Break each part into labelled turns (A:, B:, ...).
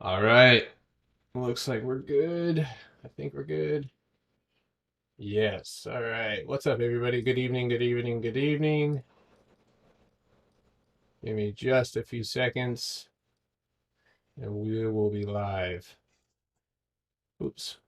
A: All right. Looks like we're good. I think we're good. Yes. All right. What's up, everybody? Good evening. Good evening. Good evening. Give me just a few seconds and we will be live. Oops.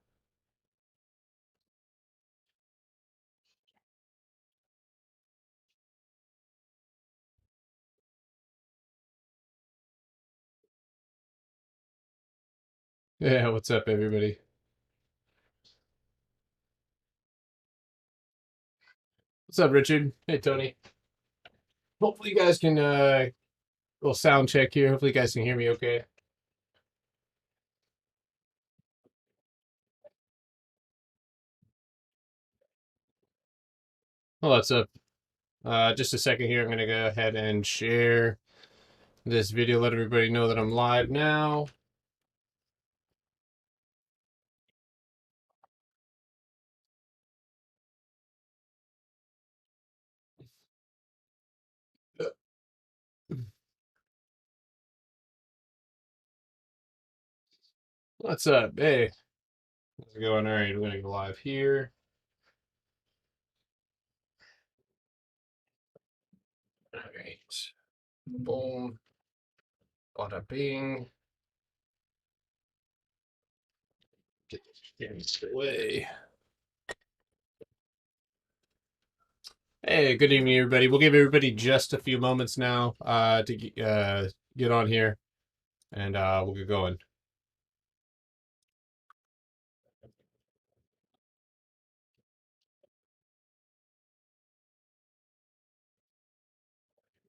A: Yeah. What's up, everybody? What's up, Richard? Hey, Tony. Hopefully, you guys can, little sound check here. Hopefully, you guys can hear me okay. Well, what's up? Just a second here. I'm going to go ahead and share this video, let everybody know that I'm live now. What's up? Hey, how's it going? All right, we're gonna go live here. All right, boom, bada bing. Get this away. Hey, good evening, everybody. We'll give everybody just a few moments now to get on here, and we'll get going.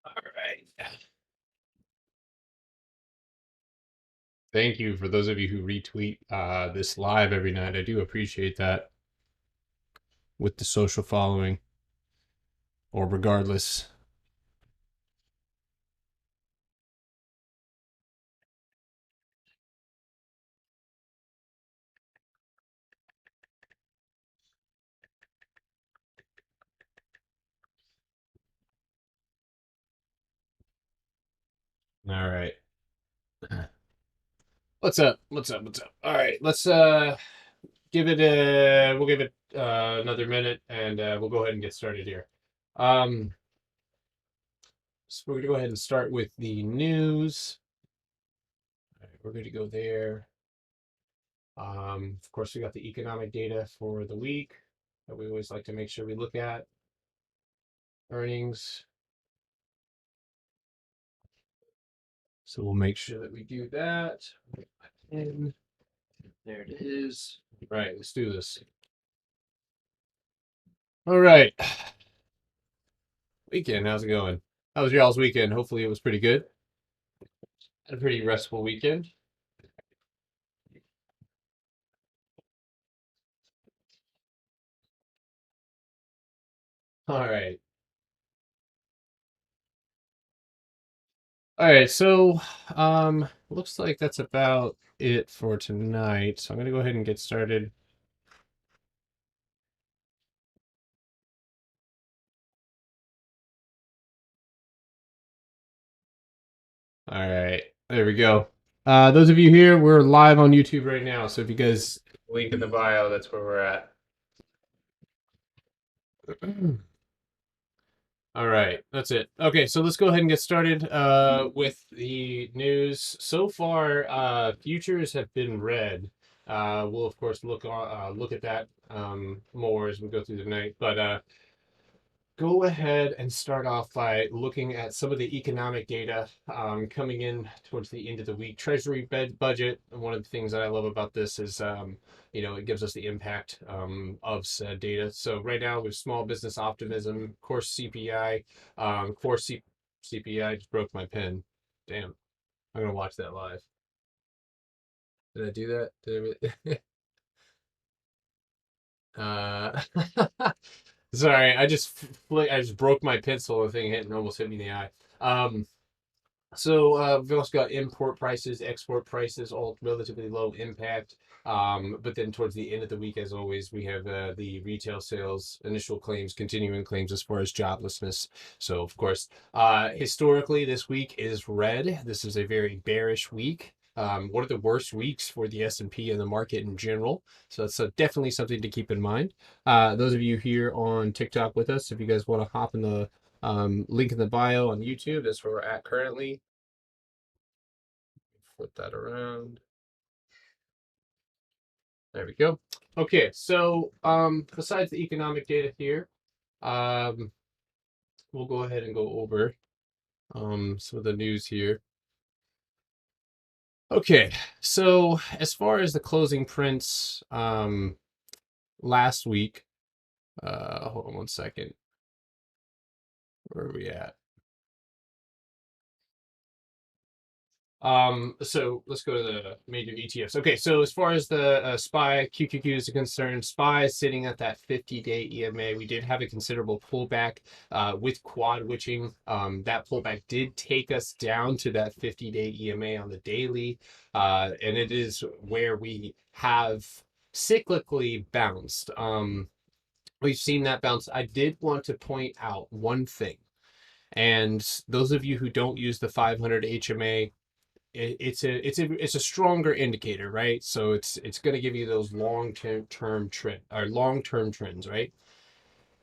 A: All right. Thank you for those of you who retweet this live every night. I do appreciate that with the social following, or regardless. All right. What's up? What's up? What's up? All right, let's give it a we'll give it another minute and we'll go ahead and get started here. Um, so we're gonna go ahead and start with the news. All right, we're going to go there. Of course, we got the economic data for the week that we always like to make sure we look at. Earnings. So we'll make sure that we do that. And there it is. All right, let's do this. All right. Weekend, how's it going? How was y'all's weekend? Hopefully it was pretty good. Had a pretty restful weekend. All right. All right, so looks like that's about it for tonight. So I'm gonna go ahead and get started. All right, there we go. Those of you here, we're live on YouTube right now. So if you guys link in the bio, that's where we're at. All right, that's it. Okay, so let's go ahead and get started with the news. So far, futures have been red. We'll of course look at that more as we go through the night. But go ahead and start off by looking at some of the economic data coming in towards the end of the week. Treasury budget. And one of the things that I love about this is, it gives us the impact of said data. So right now with small business optimism, core CPI, CPI just broke my pen. Damn, I'm gonna watch that live. Did I do that? Uh, sorry, I just broke my pencil. The thing hit and almost hit me in the eye. So we've also got import prices, export prices, all relatively low impact. But then towards the end of the week, as always, we have the retail sales, initial claims, continuing claims as far as joblessness. So of course, historically, this week is red. This is a very bearish week. What are the worst weeks for the S&P and the market in general? So that's definitely something to keep in mind. Those of you here on TikTok with us, if you guys want to hop in the link in the bio on YouTube, that's where we're at currently. Flip that around. There we go. Okay, so besides the economic data here, um, we'll go ahead and go over some of the news here. Okay, so as far as the closing prints last week, hold on one second. Where are we at? So let's go to the major ETFs. Okay, so as far as the SPY QQQ is concerned, SPY is sitting at that 50-day EMA. We did have a considerable pullback with quad witching. That pullback did take us down to that 50-day EMA on the daily, and it is where we have cyclically bounced. We've seen that bounce. I did want to point out one thing, and those of you who don't use the 500 HMA, it's a stronger indicator, right? So it's going to give you those long-term trends, right?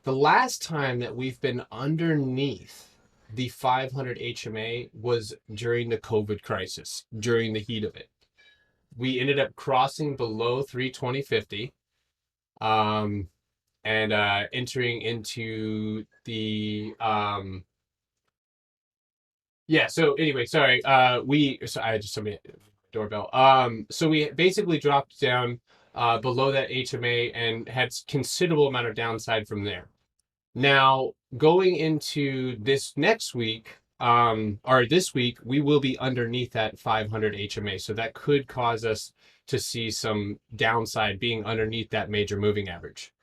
A: The last time that we've been underneath the 500 HMA was during the COVID crisis, during the heat of it. We ended up crossing below 320.50 and entering into the yeah, so anyway, sorry. I just somebody doorbell. So we basically dropped down below that HMA and had considerable amount of downside from there. Now, going into this next week, or this week, we will be underneath that 500 HMA. So that could cause us to see some downside being underneath that major moving average.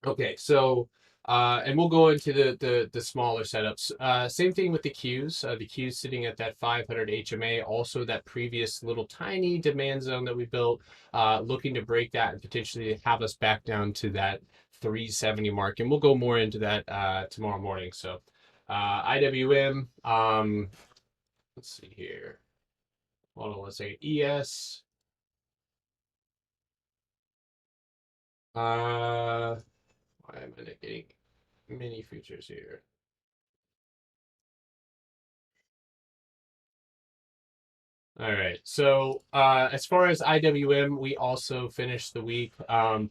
A: Okay, so and we'll go into the smaller setups. Same thing with the Qs. The Qs sitting at that 500 HMA, also that previous little tiny demand zone that we built, looking to break that and potentially have us back down to that 370 mark. And we'll go more into that tomorrow morning. So IWM, let's see here. Hold on one second. ES. Why am I not getting mini futures here? All right. So as far as IWM, we also finished the week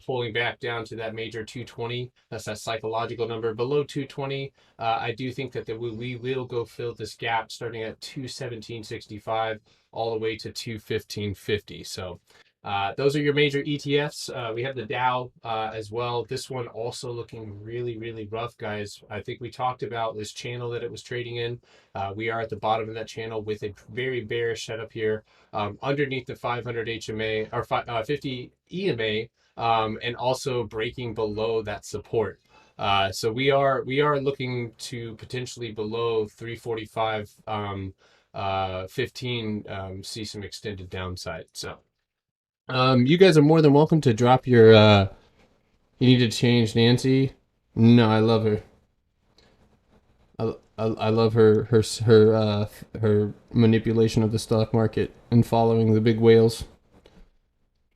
A: pulling back down to that major 220. That's that psychological number. Below 220, I do think that we will go fill this gap starting at 217.65 all the way to 215.50. So those are your major ETFs. We have the Dow as well. This one also looking really, really rough, guys. I think we talked about this channel that it was trading in. We are at the bottom of that channel with a very bearish setup here underneath the 500 HMA or 50 EMA and also breaking below that support. So we are looking to potentially below 345 15 see some extended downside. So you guys are more than welcome to drop your you need to change Nancy. No, I love her. I love her manipulation of the stock market and following the big whales.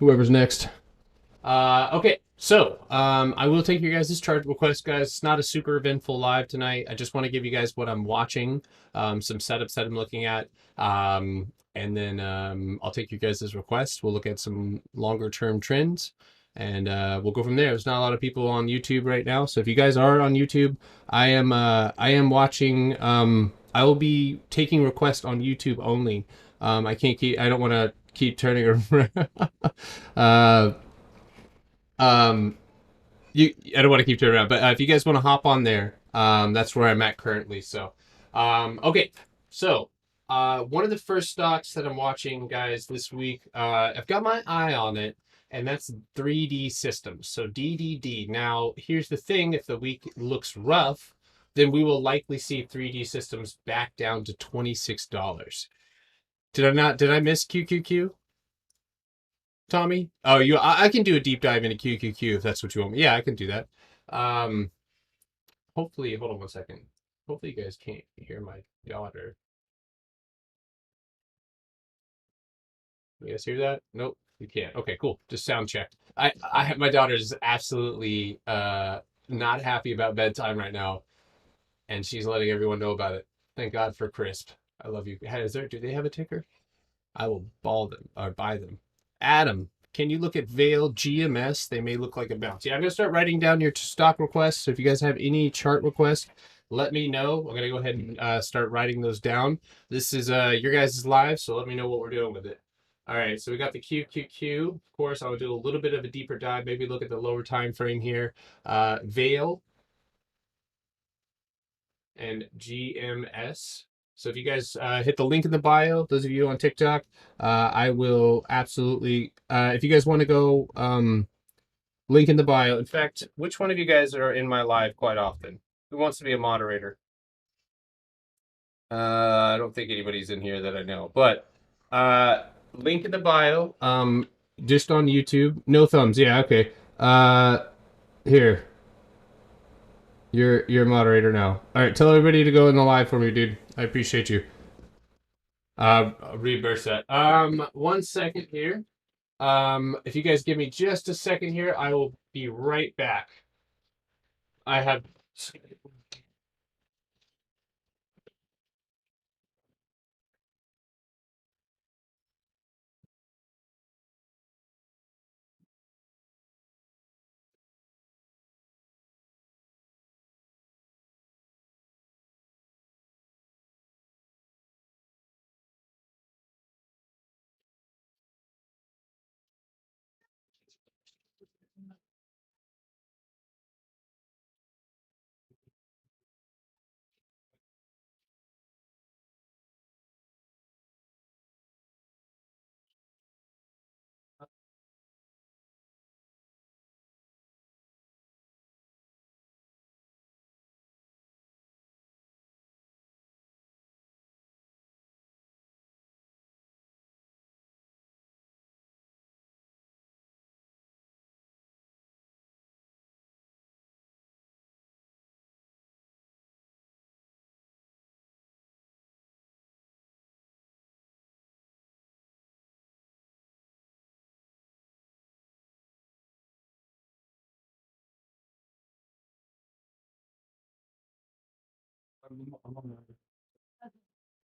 A: Whoever's next. Okay, so I will take your guys' chart request, guys. It's not a super eventful live tonight. I just want to give you guys what I'm watching, some setups that I'm looking at, and then I'll take you guys' requests. We'll look at some longer term trends, and we'll go from there. There's not a lot of people on YouTube right now, so if you guys are on YouTube, I am watching. I will be taking requests on YouTube only. I can't keep. I don't want to keep turning around. Um, I don't want to keep turning around, but if you guys want to hop on there, that's where I'm at currently. So, okay. So, one of the first stocks that I'm watching, guys, this week, I've got my eye on it, and that's 3D Systems. So DDD. Now, here's the thing: if the week looks rough, then we will likely see 3D Systems back down to $26. Did I not? Did I miss QQQ? Tommy? Oh, I can do a deep dive into QQQ if that's what you want me. Yeah, I can do that. Um, hopefully, hold on one second. Hopefully, you guys can't hear my daughter. You guys hear that? Nope, you can't. Okay, cool. Just sound check. My daughter is absolutely not happy about bedtime right now, and she's letting everyone know about it. Thank God for Crisp. I love you. Hey, do they have a ticker? I will ball them or buy them. Adam, can you look at Veil GMS? They may look like a bounce. Yeah, I'm gonna start writing down your stock requests. So if you guys have any chart requests, let me know. I'm gonna go ahead and start writing those down. This is your guys' live, so let me know what we're doing with it. All right, so we got the QQQ. Of course, I'll do a little bit of a deeper dive. Maybe look at the lower time frame here. Veil and GMS. So if you guys hit the link in the bio, those of you on TikTok, I will absolutely. If you guys want to go, link in the bio. In fact, which one of you guys are in my live quite often? Who wants to be a moderator? I don't think anybody's in here that I know, but link in the bio. Just on YouTube. No thumbs. Yeah. Okay. Here. You're a moderator now. All right. Tell everybody to go in the live for me, dude. I appreciate you. Reverse that. 1 second here. If you guys give me just a second here, I will be right back. I have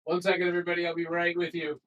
A: one second, everybody. I'll be right with you.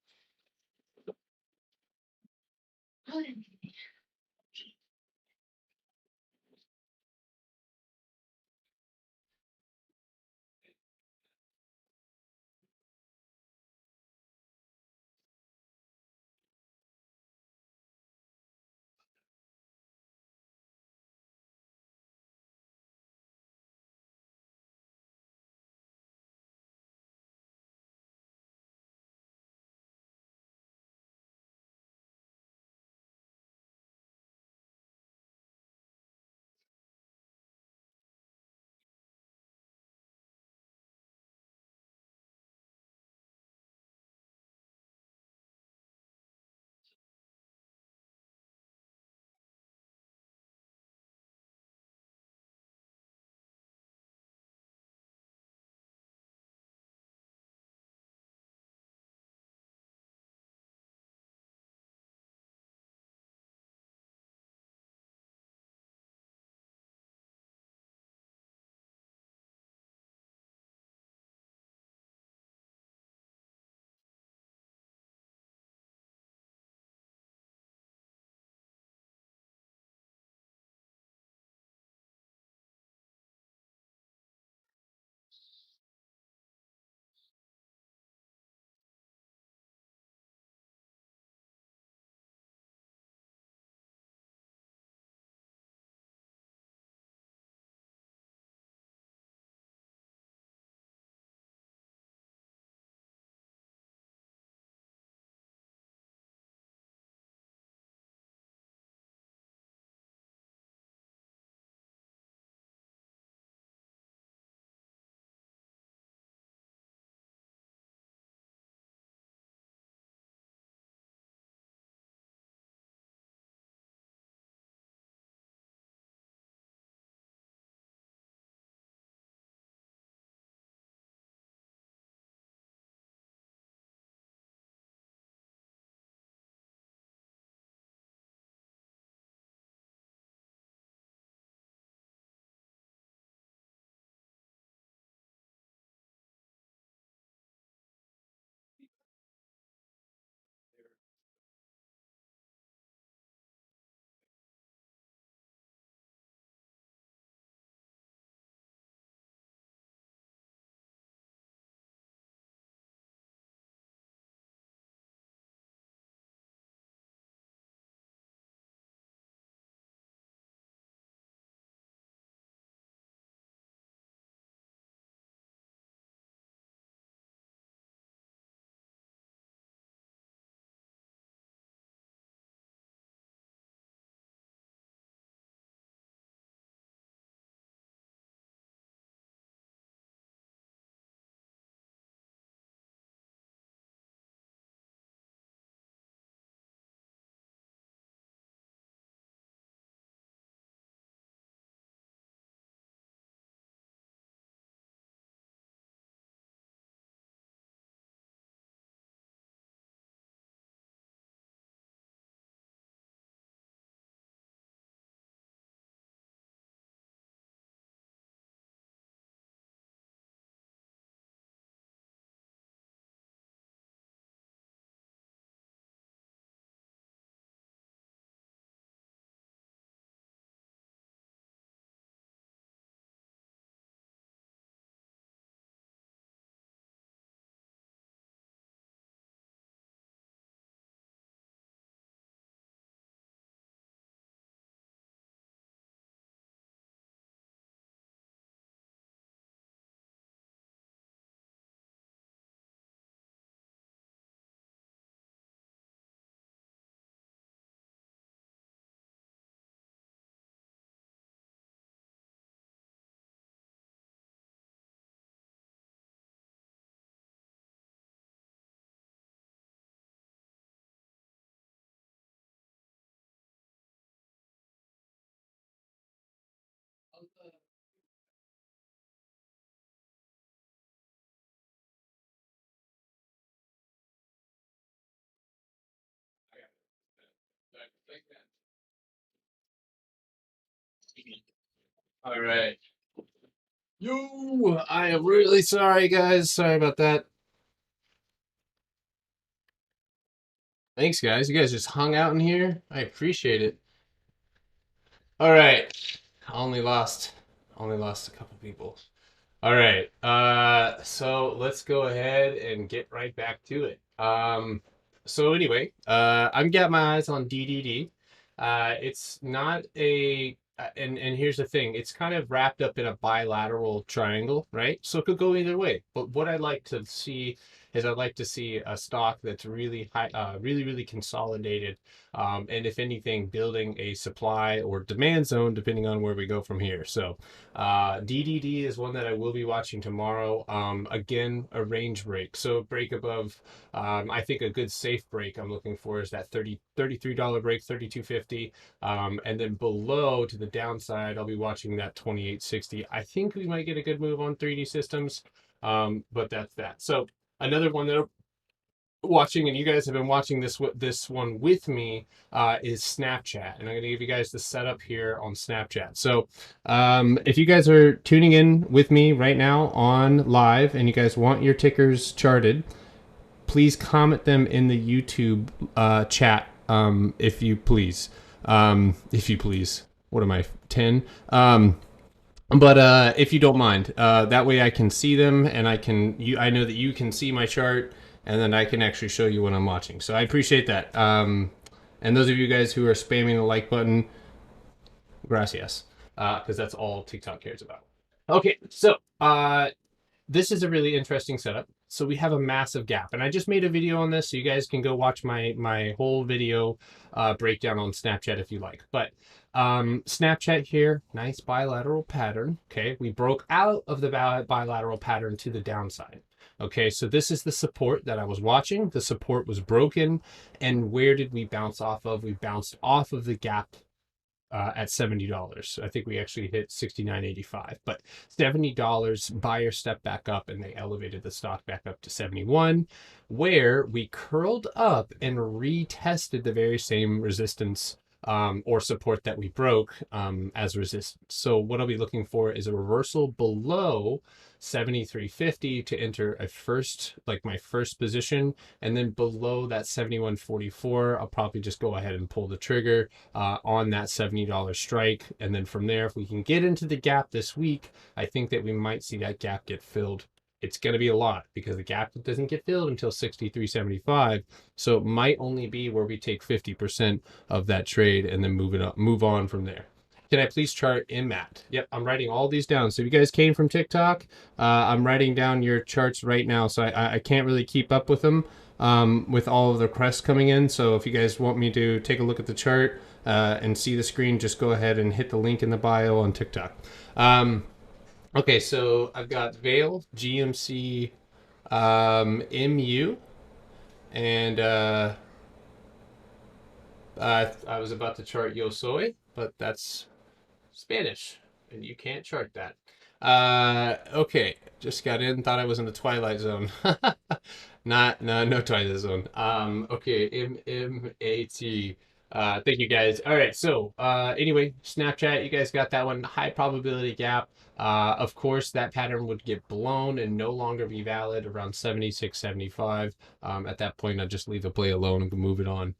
A: All right. Yo, I am really sorry, guys. Sorry about that. Thanks, guys. You guys just hung out in here. I appreciate it. All right. I only lost a couple people. All right. So let's go ahead and get right back to it. So anyway, I'm got my eyes on DDD. It's not a and here's the thing, it's kind of wrapped up in a bilateral triangle, right? So it could go either way. But what I like to see is I'd like to see a stock that's really high, really consolidated, and if anything, building a supply or demand zone depending on where we go from here. So DDD is one that I will be watching tomorrow. Again, a range break. So a break above, I think a good safe break I'm looking for is that $33 break, 32.50. And then below to the downside, I'll be watching that 28.60. I think we might get a good move on 3D systems. But that's that. So another one that watching, and you guys have been watching this one with me, is Snapchat, and I'm going to give you guys the setup here on Snapchat. So if you guys are tuning in with me right now on live and you guys want your tickers charted, please comment them in the YouTube chat, if you please. What am I, 10? But if you don't mind, that way I can see them, and I know that you can see my chart, and then I can actually show you what I'm watching. So I appreciate that. And those of you guys who are spamming the like button, gracias, because that's all TikTok cares about. Okay, so this is a really interesting setup. So we have a massive gap, and I just made a video on this, so you guys can go watch my whole video breakdown on Snapchat if you like. But Snapchat here, nice bilateral pattern. Okay, we broke out of the bilateral pattern to the downside. Okay, so this is the support that I was watching. The support was broken, and where did we bounce off of? We bounced off of the gap at $70. I think we actually hit $69.85, but $70 buyer stepped back up and they elevated the stock back up to 71, where we curled up and retested the very same resistance or support that we broke as resistance. So what I'll be looking for is a reversal below 73.50 to enter my first position, and then below that 71.44 I'll probably just go ahead and pull the trigger on that $70 strike. And then from there, if we can get into the gap this week, I think that we might see that gap get filled. It's going to be a lot because the gap doesn't get filled until 63.75. So it might only be where we take 50% of that trade and then move on from there. Can I please chart MAT? Yep, I'm writing all these down. So if you guys came from TikTok, I'm writing down your charts right now. So I can't really keep up with them with all of the requests coming in. So if you guys want me to take a look at the chart and see the screen, just go ahead and hit the link in the bio on TikTok. Okay, so I've got Vail, GMC, MU, and I was about to chart Yo Soy, but that's Spanish, and you can't chart that. Okay, just got in, thought I was in the Twilight Zone. No Twilight Zone. Okay, MMAT. Thank you guys. All right, so anyway, Snapchat, you guys got that one. High probability gap. Of course, that pattern would get blown and no longer be valid around 76.75. At that point, I'd just leave the play alone and move on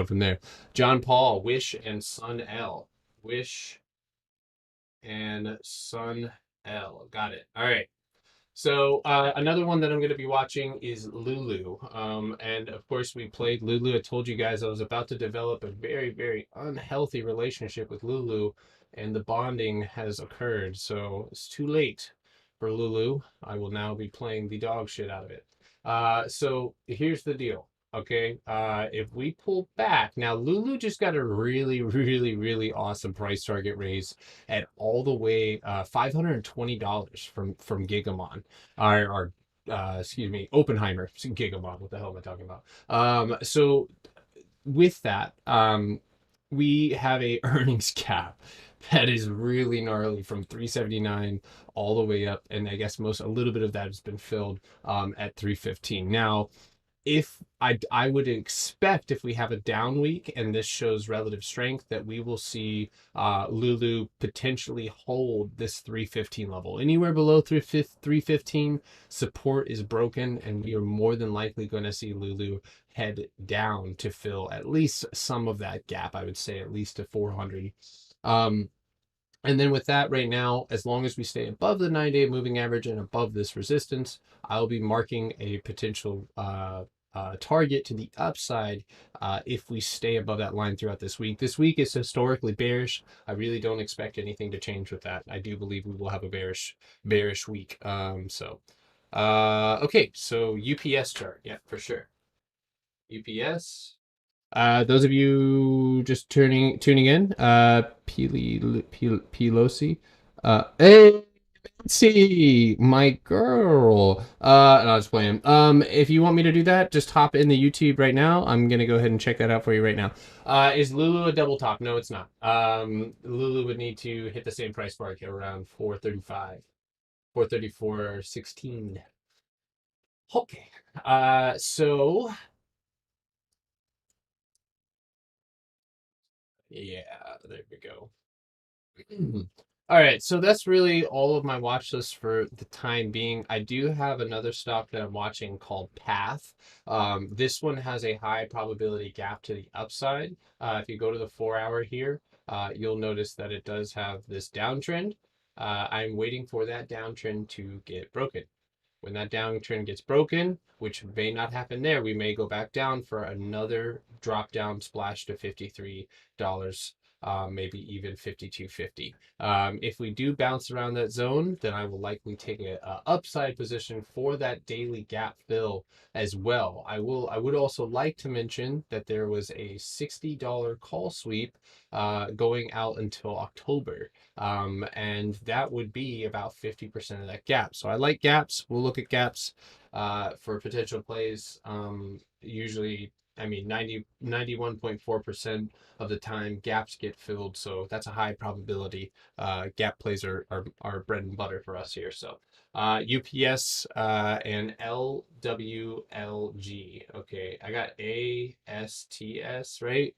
A: from there. John Paul, Wish and Sun L. Wish and Sun L. Got it. All right. So another one that I'm going to be watching is Lulu. And of course, we played Lulu. I told you guys I was about to develop a very unhealthy relationship with Lulu, and the bonding has occurred. So it's too late for Lulu. I will now be playing the dog shit out of it. So here's the deal. Okay, if we pull back now, Lulu just got a really awesome price target raise at all the way $520 from Gigamon, or excuse me, Oppenheimer. Gigamon, what the hell am I talking about? So with that, we have a earnings cap that is really gnarly from 379 all the way up, and I guess a little bit of that has been filled at 315. Now if I would expect if we have a down week and this shows relative strength that we will see Lulu potentially hold this 315 level. Anywhere below 315, support is broken, and we are more than likely going to see Lulu head down to fill at least some of that gap. I would say at least to 400. And then with that right now, as long as we stay above the 9-day moving average and above this resistance, I'll be marking a potential target to the upside if we stay above that line throughout this week. This week is historically bearish. I really don't expect anything to change with that. I do believe we will have a bearish week. Okay, so UPS chart, yeah, for sure. UPS. Those of you just tuning in, Pelosi, hey, Nancy, my girl. And I'll just play him. If you want me to do that, just hop in the YouTube right now. I'm gonna go ahead and check that out for you right now. Is Lulu a double top? No, it's not. Lulu would need to hit the same price mark around 435, 434.16. Okay. So yeah, there we go. All right, so that's really all of my watch list for the time being. I do have another stock that I'm watching called Path. This one has a high probability gap to the upside. If you go to the 4 hour here, you'll notice that it does have this downtrend. I'm waiting for that downtrend to get broken. When that downtrend gets broken, which may not happen there, we may go back down for another drop down splash to $53, maybe even 52.50. If we do bounce around that zone, then I will likely take a upside position for that daily gap fill as well. I would also like to mention that there was a $60 call sweep going out until October. And that would be about 50% of that gap. So I like gaps. We'll look at gaps for potential plays. Usually, I mean, 91.4% of the time gaps get filled. So that's a high probability. Gap plays are bread and butter for us here. So UPS and LWLG. Okay, I got ASTS, right?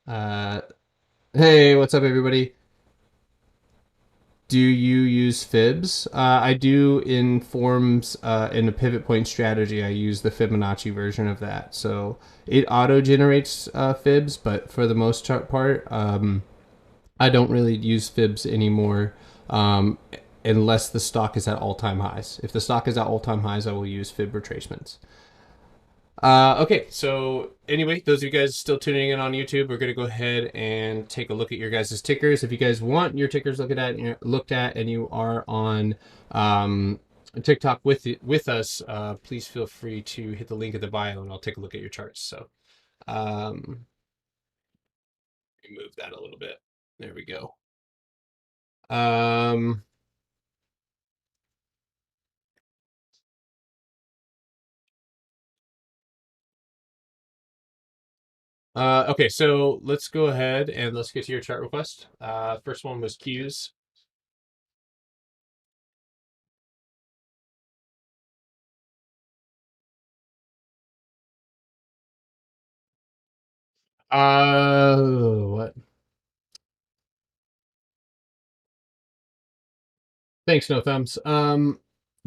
A: Uh, hey, what's up, everybody? Do you use fibs? I do in forms in a pivot point strategy. I use the Fibonacci version of that. So it auto generates fibs, but for the most part, I don't really use fibs anymore unless the stock is at all time highs. If the stock is at all time highs, I will use fib retracements. Okay, so anyway, those of you guys still tuning in on YouTube, we're gonna go ahead and take a look at your guys' tickers. If you guys want your tickers looked at, and you are on TikTok with us, please feel free to hit the link in the bio, and I'll take a look at your charts. So, move that a little bit. There we go. Okay, so let's go ahead and let's get to your chart request. First one was Q's. What? Thanks, no thumbs.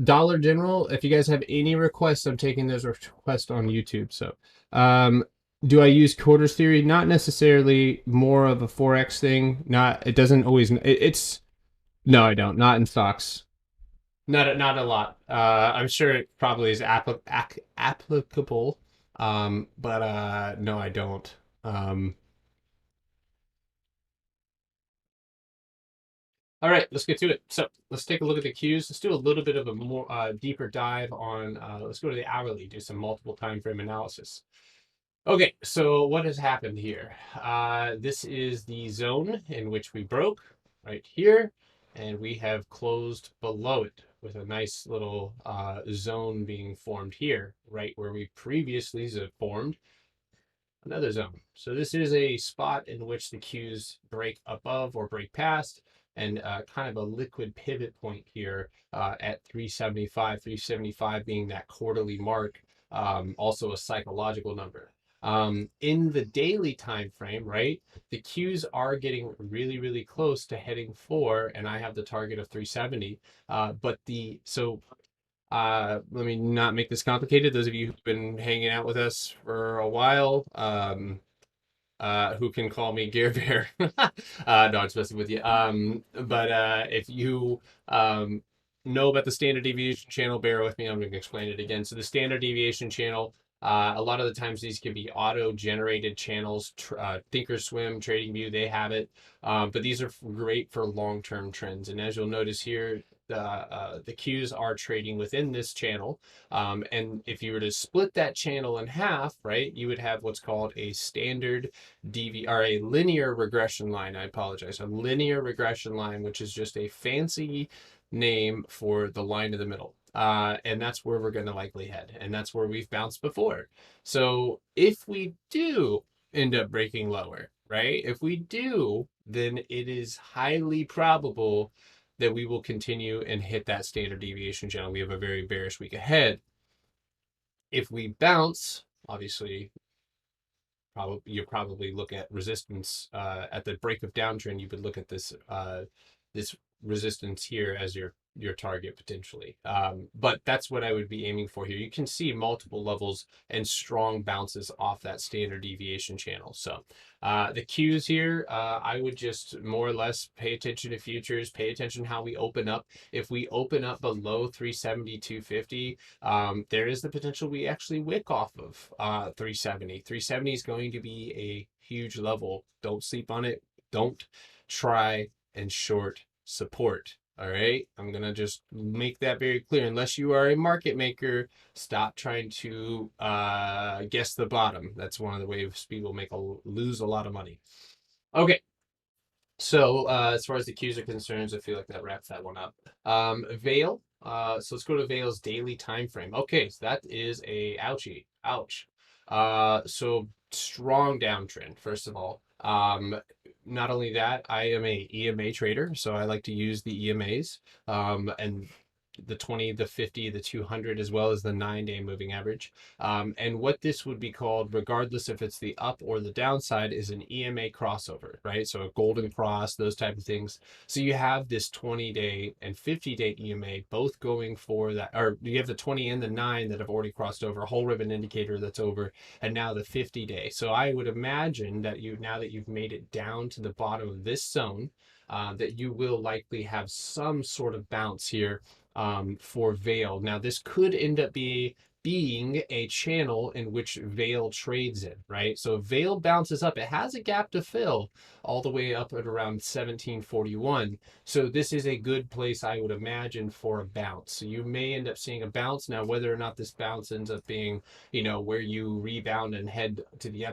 A: Dollar General, if you guys have any requests, I'm taking those requests on YouTube. So, do I use quarters theory? Not necessarily, more of a Forex thing. Not, it doesn't always, it's, no, I don't. Not in stocks. Not a lot. I'm sure it probably is applicable. But no, I don't. All right, let's get to it. So let's take a look at the cues. Let's do a little bit of a more deeper dive on. Let's go to the hourly, do some multiple time frame analysis. Okay, so what has happened here? This is the zone in which we broke right here, and we have closed below it with a nice little zone being formed here, right where we previously formed another zone. So this is a spot in which the cues break above or break past, and kind of a liquid pivot point here at 375 being that quarterly mark also a psychological number. In the daily time frame, right, the Qs are getting really, really close to heading for, and I have the target of 370. Let me not make this complicated. Those of you who've been hanging out with us for a while, who can call me Gear Bear. No, I'm just messing with you. If you know about the standard deviation channel, bear with me. I'm going to explain it again. So the standard deviation channel, a lot of the times these can be auto-generated channels. Thinkorswim, TradingView, they have it. But these are great for long-term trends. And as you'll notice here, the Qs are trading within this channel. And if you were to split that channel in half, right, you would have what's called a standard or a linear regression line. I apologize. A linear regression line, which is just a fancy name for the line in the middle. And that's where we're going to likely head. And that's where we've bounced before. So if we do end up breaking lower, right? If we do, then it is highly probable that we will continue and hit that standard deviation channel. We have a very bearish week ahead. If we bounce, obviously, you probably look at resistance at the break of downtrend. You would look at this this resistance here as your target potentially. But that's what I would be aiming for here. You can see multiple levels and strong bounces off that standard deviation channel. So the Qs here, I would just more or less pay attention to futures, pay attention how we open up. If we open up below 370, 250, there is the potential we actually wick off of 370. 370 is going to be a huge level. Don't sleep on it. Don't try and short support. All right. I'm going to just make that very clear. Unless you are a market maker, stop trying to guess the bottom. That's one of the ways people lose a lot of money. Okay. So as far as the Qs are concerned, I feel like that wraps that one up. Veil. So let's go to Veil's daily time frame. Okay, so that is a ouchie. Ouch. So strong downtrend, first of all. Not only that, I am a EMA trader, so I like to use the EMAs, and the 20, the 50, the 200, as well as the 9-day moving average. And what this would be called, regardless if it's the up or the downside, is an EMA crossover, right? So a golden cross, those type of things. So you have this 20-day and 50-day EMA both going for that, or you have the 20 and the 9 that have already crossed over, a whole ribbon indicator that's over, and now the 50-day. So I would imagine that now that you've made it down to the bottom of this zone, that you will likely have some sort of bounce here for Veil. Now, this could end up being a channel in which Veil trades in, right? So Veil bounces up. It has a gap to fill all the way up at around 1741. So this is a good place, I would imagine, for a bounce. So you may end up seeing a bounce. Now, whether or not this bounce ends up being, where you rebound and head to the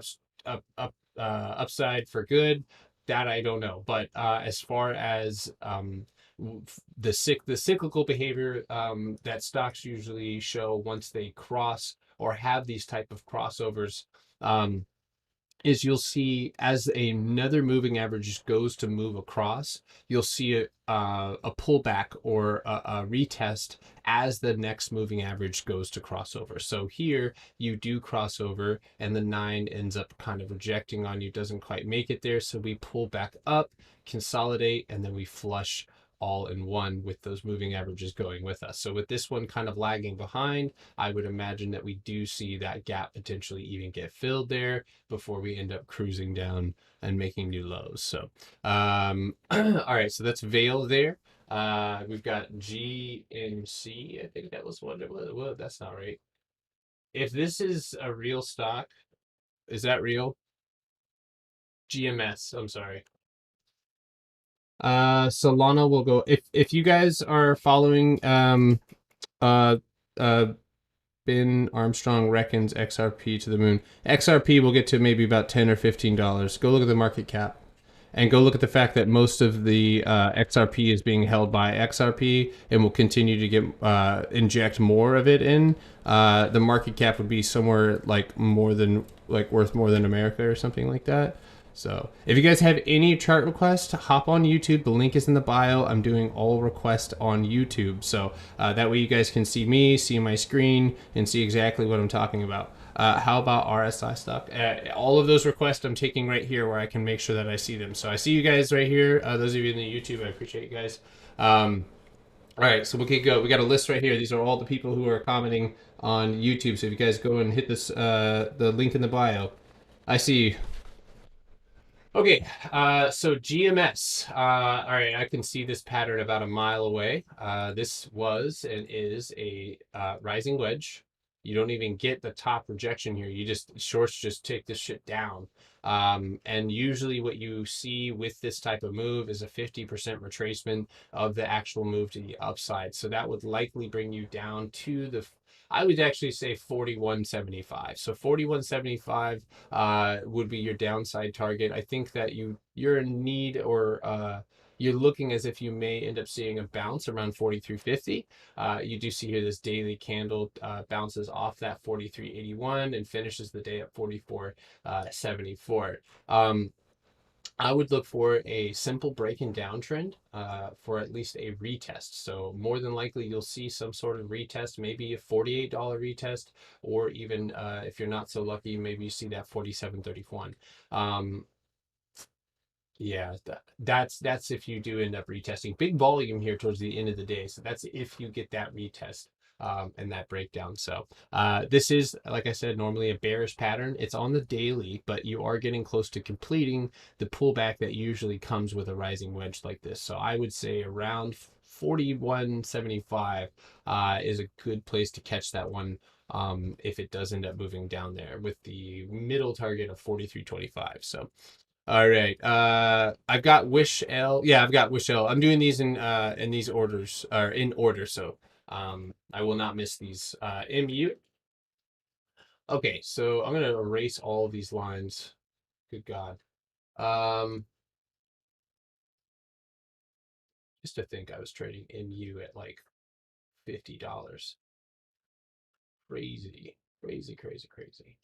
A: upside for good, that I don't know. But as far as the cyclical behavior that stocks usually show once they cross or have these type of crossovers, is you'll see as another moving average goes to move across, you'll see a pullback or a retest as the next moving average goes to crossover. So here you do crossover and the 9 ends up kind of rejecting on you, doesn't quite make it there. So we pull back up, consolidate, and then we flush all in one with those moving averages going with us. So with this one kind of lagging behind, I would imagine that we do see that gap potentially even get filled there before we end up cruising down and making new lows. So, all right, so that's Veil there. We've got GMC. I think that was what it was. Well, that's not right. If this is a real stock, is that real? GMS, I'm sorry. Solana will go if you guys are following uh Ben Armstrong reckons XRP to the moon. XRP will get to maybe about $10 or $15. Go look at the market cap. And go look at the fact that most of the XRP is being held by XRP and will continue to get inject more of it in. The market cap would be somewhere like worth more than America or something like that. So if you guys have any chart requests, hop on YouTube. The link is in the bio. I'm doing all requests on YouTube. So that way you guys can see me, see my screen, and see exactly what I'm talking about. How about RSI stock? All of those requests I'm taking right here where I can make sure that I see them. So I see you guys right here. Those of you in the YouTube, I appreciate you guys. All right, so we can go. We got a list right here. These are all the people who are commenting on YouTube. So if you guys go and hit this, the link in the bio, I see. Okay, so GMS. All right, I can see this pattern about a mile away. This was and is a rising wedge. You don't even get the top rejection here. You just shorts just take this shit down. And usually what you see with this type of move is a 50% retracement of the actual move to the upside. So that would likely bring you down to the, I would actually say 41.75. So 41.75 would be your downside target. I think that you're in need or you're looking as if you may end up seeing a bounce around 43.50. You do see here this daily candle bounces off that 43.81 and finishes the day at 44.74. I would look for a simple break and downtrend for at least a retest. So more than likely you'll see some sort of retest, maybe a $48 retest, or even if you're not so lucky, maybe you see that 47.31. Yeah, that's if you do end up retesting. Big volume here towards the end of the day. So that's if you get that retest and that breakdown. So this is, like I said, normally a bearish pattern. It's on the daily, but you are getting close to completing the pullback that usually comes with a rising wedge like this. So I would say around 41.75 is a good place to catch that one if it does end up moving down there with the middle target of 43.25. So all right. I've got Wish L. Yeah, I've got Wish L. I'm doing these in these orders or in order, so I will not miss these. MU. Okay, so I'm gonna erase all of these lines. Good God. Um, just to think I was trading MU at like $50. Crazy, crazy, crazy, crazy.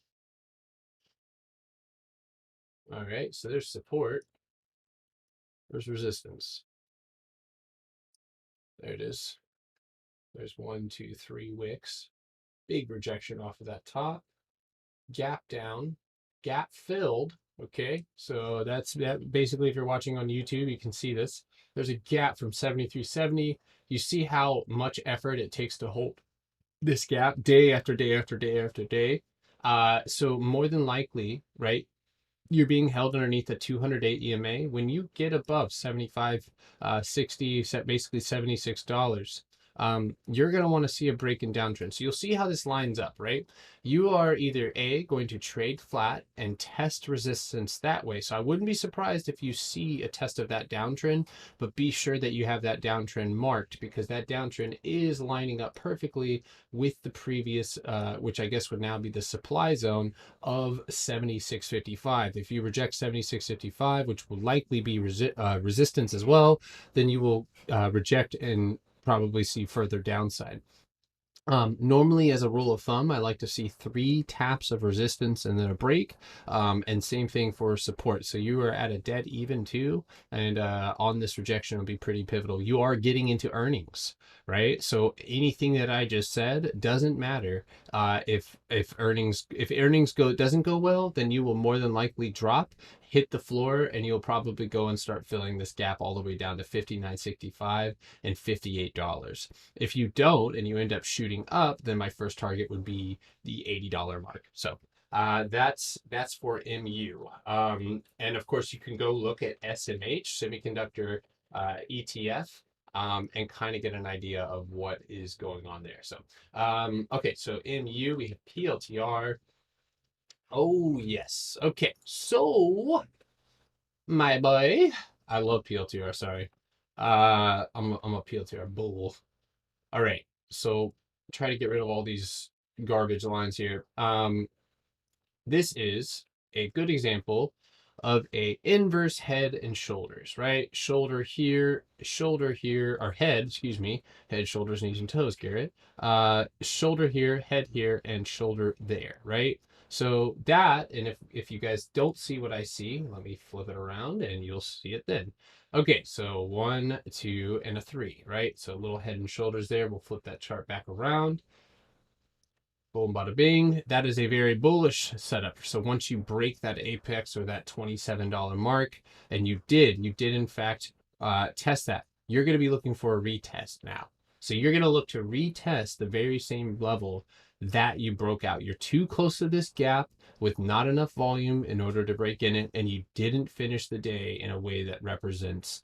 A: All right, so there's support. There's resistance. There it is. There's 1, 2, 3 wicks. Big rejection off of that top. Gap down, gap filled. Okay, so that's that. Basically, if you're watching on YouTube, you can see this. There's a gap from 73.70. You see how much effort it takes to hold this gap day after day after day after day. So more than likely, right, you're being held underneath a 208 EMA. When you get above 75, 60, basically $76, you're going to want to see a break in downtrend. So you'll see how this lines up, right? You are either A, going to trade flat and test resistance that way. So I wouldn't be surprised if you see a test of that downtrend, but be sure that you have that downtrend marked because that downtrend is lining up perfectly with the previous, which I guess would now be the supply zone of 76.55. If you reject 76.55, which will likely be resistance as well, then you will reject and probably see further downside. Normally, as a rule of thumb, I like to see 3 taps of resistance and then a break. And same thing for support. So you are at a dead even too. And on this rejection will be pretty pivotal. You are getting into earnings, right? So anything that I just said doesn't matter. If earnings doesn't go well, then you will more than likely drop, hit the floor, and you'll probably go and start filling this gap all the way down to 59.65 and $58. If you don't and you end up shooting up, then my first target would be the $80 mark. So that's for MU. And of course, you can go look at SMH, Semiconductor ETF, and kind of get an idea of what is going on there. So, okay, so MU, we have PLTR. Oh, yes. Okay, so my boy, I love PLTR, sorry. I'm a PLTR bull. All right, so try to get rid of all these garbage lines here. This is a good example of a inverse head and shoulders, right? Shoulder here, or head, excuse me, head, shoulders, knees, and toes, Garrett. Shoulder here, head here, and shoulder there, right? So that, and if you guys don't see what I see, let me flip it around and you'll see it then. Okay, so 1, 2, and a 3, right? So a little head and shoulders there. We'll flip that chart back around. Boom, bada bing. That is a very bullish setup. So once you break that apex or that $27 mark, and you did in fact test that, you're going to be looking for a retest now. So you're going to look to retest the very same level that you broke out. You're too close to this gap with not enough volume in order to break in it, and you didn't finish the day in a way that represents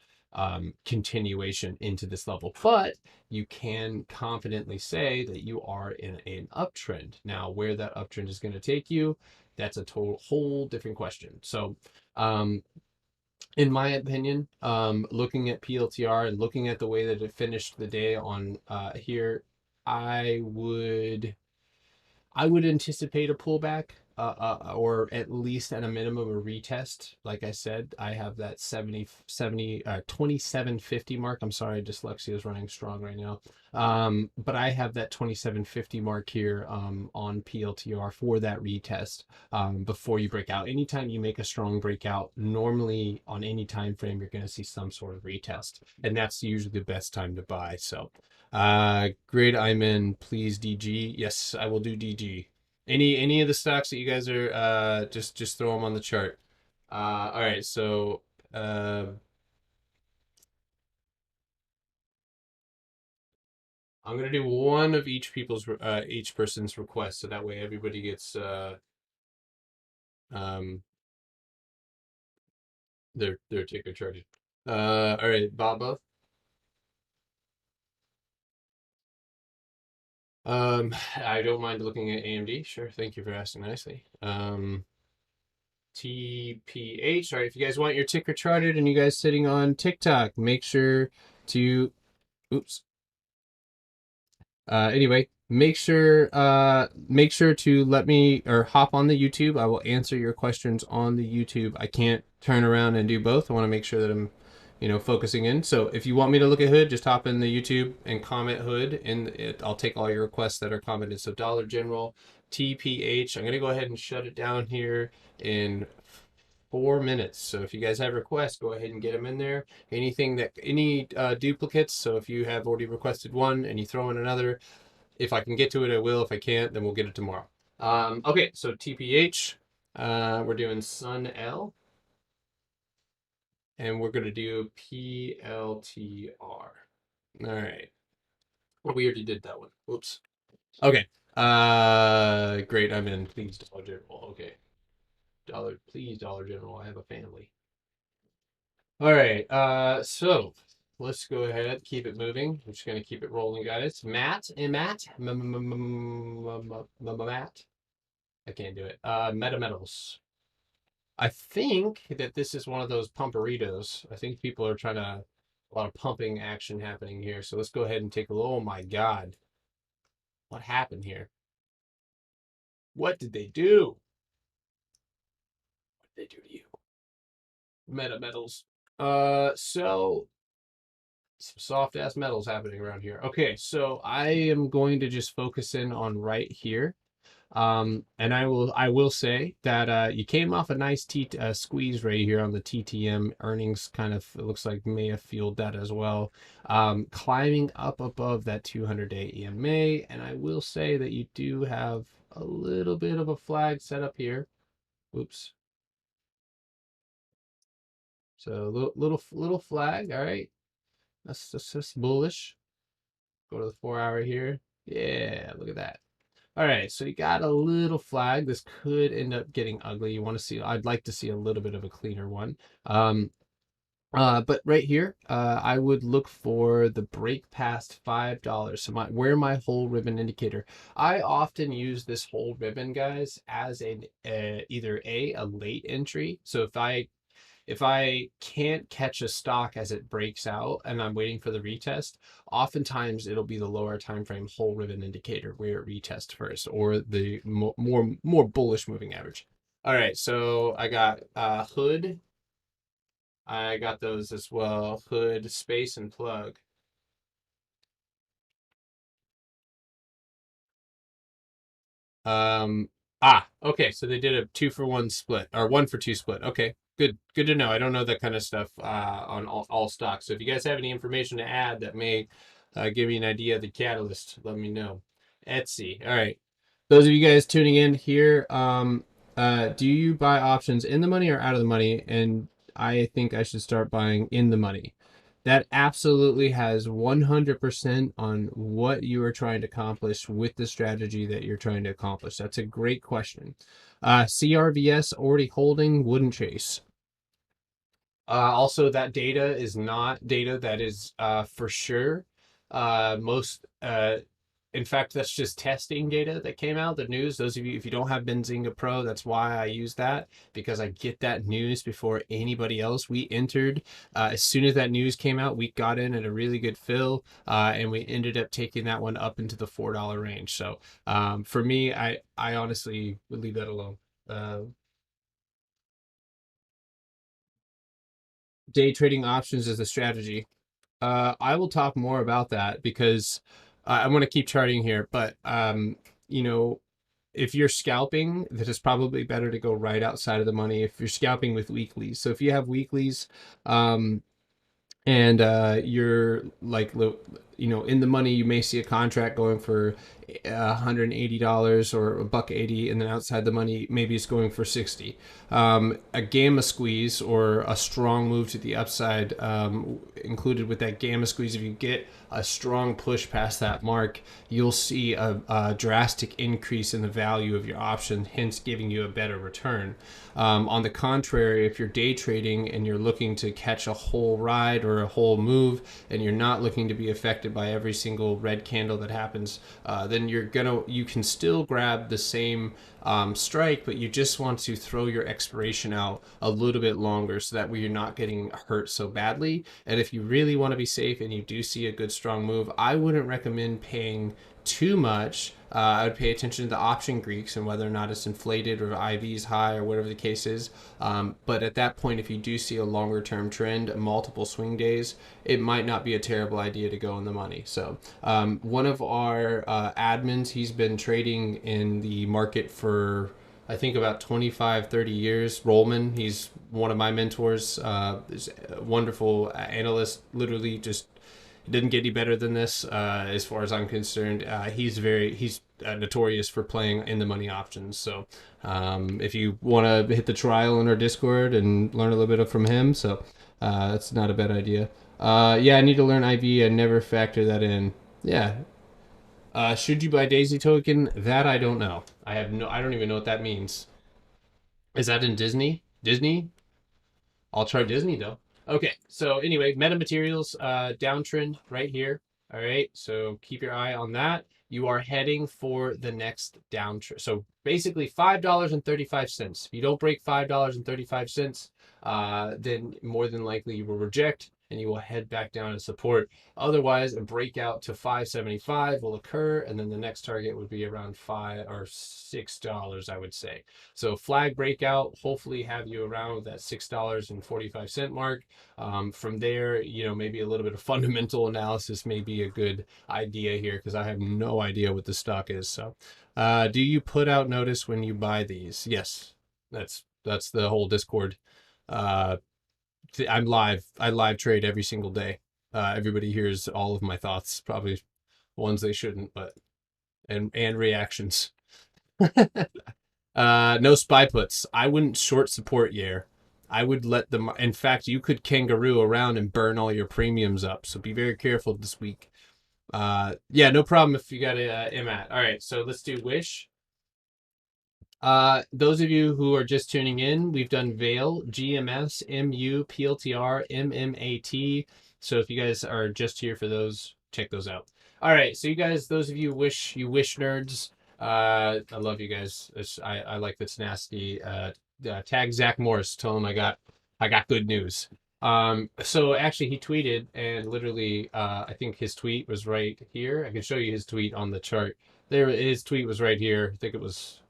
A: continuation into this level. But you can confidently say that you are in an uptrend. Now, where that uptrend is going to take you, that's a total whole different question. So, in my opinion, looking at PLTR and looking at the way that it finished the day on here, I would anticipate a pullback, or at least at a minimum a retest. Like I said, I have that 2750 mark. I'm sorry, dyslexia is running strong right now. But I have that 2750 mark here on PLTR for that retest before you break out. Anytime you make a strong breakout, normally on any time frame, you're going to see some sort of retest, and that's usually the best time to buy. So great, I'm in. Please DG. Yes, I will do DG. Any of the stocks that you guys are just throw them on the chart. All right, so I'm gonna do one of each person's request, so that way everybody gets um their ticker charted. All right, Baba. I don't mind looking at AMD. Sure, thank you for asking nicely. TPH. All right, if you guys want your ticker charted and you guys sitting on TikTok, make sure to, oops. Anyway, make sure to let me or hop on the YouTube. I will answer your questions on the YouTube. I can't turn around and do both. I want to make sure that I'm, focusing in. So if you want me to look at Hood, just hop in the YouTube and comment Hood, and I'll take all your requests that are commented. So Dollar General, TPH. I'm gonna go ahead and shut it down here in 4 minutes. So if you guys have requests, go ahead and get them in there. Any duplicates. So if you have already requested one and you throw in another, if I can get to it, I will. If I can't, then we'll get it tomorrow. Okay, so TPH, we're doing Sun L, and we're gonna do PLTR. All right. Well, we already did that one. Whoops. Okay. Great. I'm in. Please, Dollar General. Okay. Please, Dollar General. I have a family. All right. So let's go ahead, keep it moving. I'm just gonna keep it rolling, guys. Matt. Matt. I can't do it. Meta Metals. I think that this is one of those pumperitos. I think people are trying to a lot of pumping action happening here. So let's go ahead and take a look. Oh my God. What happened here? What did they do? What did they do to you? Meta Metals. So some soft ass metals happening around here. Okay, so I am going to just focus in on right here. And I will say that you came off a nice squeeze right here on the TTM earnings. Kind of, it looks like may have fueled that as well. Climbing up above that 200-day EMA, and I will say that you do have a little bit of a flag set up here. Oops. So little flag. All right, that's bullish. Go to the 4 hour here. Yeah, look at that. All right, so you got a little flag. This could end up getting ugly. You want to see, I'd like to see a little bit of a cleaner one. But right here, I would look for the break past $5. So where my whole ribbon indicator. I often use this whole ribbon, guys, as either a late entry. So if I can't catch a stock as it breaks out and I'm waiting for the retest, oftentimes it'll be the lower time frame whole ribbon indicator where it retests first, or the more bullish moving average. All right, so I got Hood. I got those as well. Hood, space, and plug. Ah, okay. So they did a 2-for-1 split or 1-for-2 split. Okay, good to know. I don't know that kind of stuff on all stocks. So if you guys have any information to add that may give me an idea of the catalyst, let me know. Etsy. All right. Those of you guys tuning in here, do you buy options in the money or out of the money? And I think I should start buying in the money. That absolutely has 100% on what you are trying to accomplish with the strategy that you're trying to accomplish. That's a great question. CRVS already holding, wouldn't chase. Also, that data is not data that is for sure. Most, in fact, that's just testing data that came out. The news. Those of you, if you don't have Benzinga Pro, that's why I use that because I get that news before anybody else. We entered as soon as that news came out. We got in at a really good fill, and we ended up taking that one up into the $4 range. So for me, I honestly would leave that alone. Uh, Day trading options as a strategy. I will talk more about that because I want to keep charting here. But you know, if you're scalping, that is probably better to go right outside of the money. If you're scalping with weeklies, so if you have weeklies, um, and you're like in the money, you may see a contract going for $180 or a buck 80, and then outside the money maybe it's going for 60. A gamma squeeze or a strong move to the upside, included with that gamma squeeze, if you get a strong push past that mark, you'll see a drastic increase in the value of your option, hence giving you a better return. On the contrary, if you're day trading and you're looking to catch a whole ride or a whole move, and you're not looking to be affected by every single red candle that happens, then you can still grab the same strike, but you just want to throw your expiration out a little bit longer so that way you're not getting hurt so badly. And if you really want to be safe and you do see a good strong move, I wouldn't recommend paying too much. I would pay attention to the option Greeks and whether or not it's inflated or IV is high or whatever the case is. But at that point, if you do see a longer term trend, multiple swing days, it might not be a terrible idea to go in the money. So one of our admins, he's been trading in the market for I think about 25, 30 years. Rollman, he's one of my mentors. Is a wonderful analyst, literally just didn't get any better than this as far as I'm concerned. He's notorious for playing in the money options. So if you want to hit the trial in our Discord and learn a little bit from him, so that's not a bad idea. Yeah, I need to learn IV. I never factor that in. Yeah. Should you buy Daisy token? That I don't know. I don't even know what that means. Is that in Disney? Disney? I'll try Disney though. Okay, so anyway, metamaterials downtrend right here. All right, so keep your eye on that. You are heading for the next downtrend. So basically $5.35. If you don't break $5.35, then more than likely you will reject and you will head back down to support. Otherwise, a breakout to 5.75 will occur, and then the next target would be around $5 or $6, I would say. So flag breakout, hopefully have you around that $6.45 mark. From there, maybe a little bit of fundamental analysis may be a good idea here because I have no idea what the stock is. So, do you put out notice when you buy these? Yes, that's the whole Discord. Uh, I'm live. I live trade every single day. Everybody hears all of my thoughts, probably ones they shouldn't, but and reactions. No spy puts. I wouldn't short support Yair. I would let them. In fact, you could kangaroo around and burn all your premiums up. So be very careful this week. Yeah, no problem if you got a MAT. All right, so let's do Wish. Those of you who are just tuning in, we've done Veil, GMS, MU, PLTR, MMAT. So if you guys are just here for those, check those out. All right, so you guys, those of you wish nerds, I love you guys. I like this nasty. Tag Zach Morris. Tell him I got good news. So actually he tweeted and literally, I think his tweet was right here. I can show you his tweet on the chart. There, his tweet was right here. I think it was.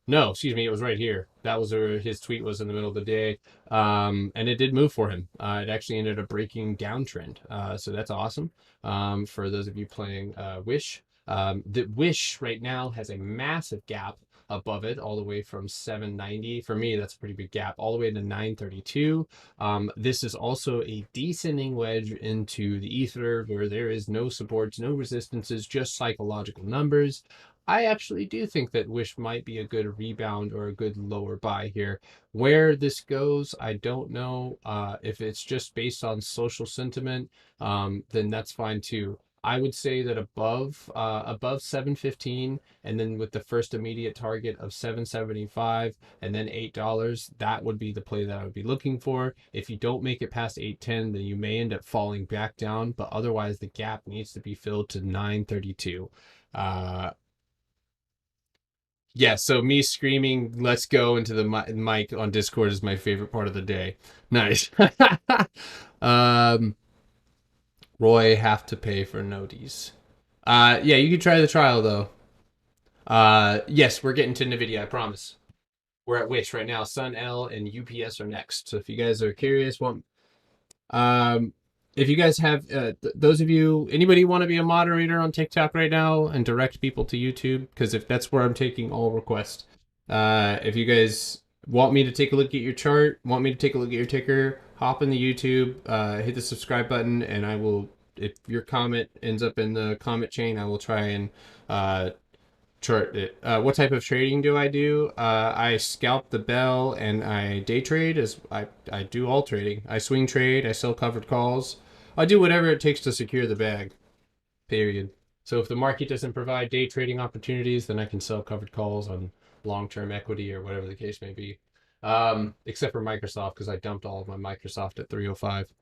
A: No, excuse me, it was right here. That was where his tweet was in the middle of the day. And it did move for him. It actually ended up breaking downtrend. So that's awesome. For those of you playing Wish. The Wish right now has a massive gap above it, all the way from 790. For me, that's a pretty big gap, all the way to 932. This is also a descending wedge into the ether where there is no supports, no resistances, just psychological numbers. I actually do think that Wish might be a good rebound or a good lower buy here. Where this goes, I don't know. If it's just based on social sentiment, then that's fine too. I would say that above 715, and then with the first immediate target of 775 and then $8, that would be the play that I would be looking for. If you don't make it past 810, then you may end up falling back down, but otherwise the gap needs to be filled to 932. Yeah, so me screaming "Let's go" into the mic on Discord is my favorite part of the day. Nice. um, Roy have to pay for noties. Yeah, you can try the trial though. Yes, we're getting to NVIDIA, I promise. We're at Wish right now. Sun L and UPS are next. So if you guys are curious, um, if you guys have those of you, anybody want to be a moderator on TikTok right now and direct people to YouTube, because if that's where I'm taking all requests. If you guys want me to take a look at your chart, want me to take a look at your ticker, hop in the YouTube, hit the subscribe button, and I will. If your comment ends up in the comment chain, I will try and chart it. What type of trading do I do? I scalp the bell and I day trade. I do all trading. I swing trade. I sell covered calls. I do whatever it takes to secure the bag. Period. So if the market doesn't provide day trading opportunities, then I can sell covered calls on long-term equity or whatever the case may be. Except for Microsoft, because I dumped all of my Microsoft at 305.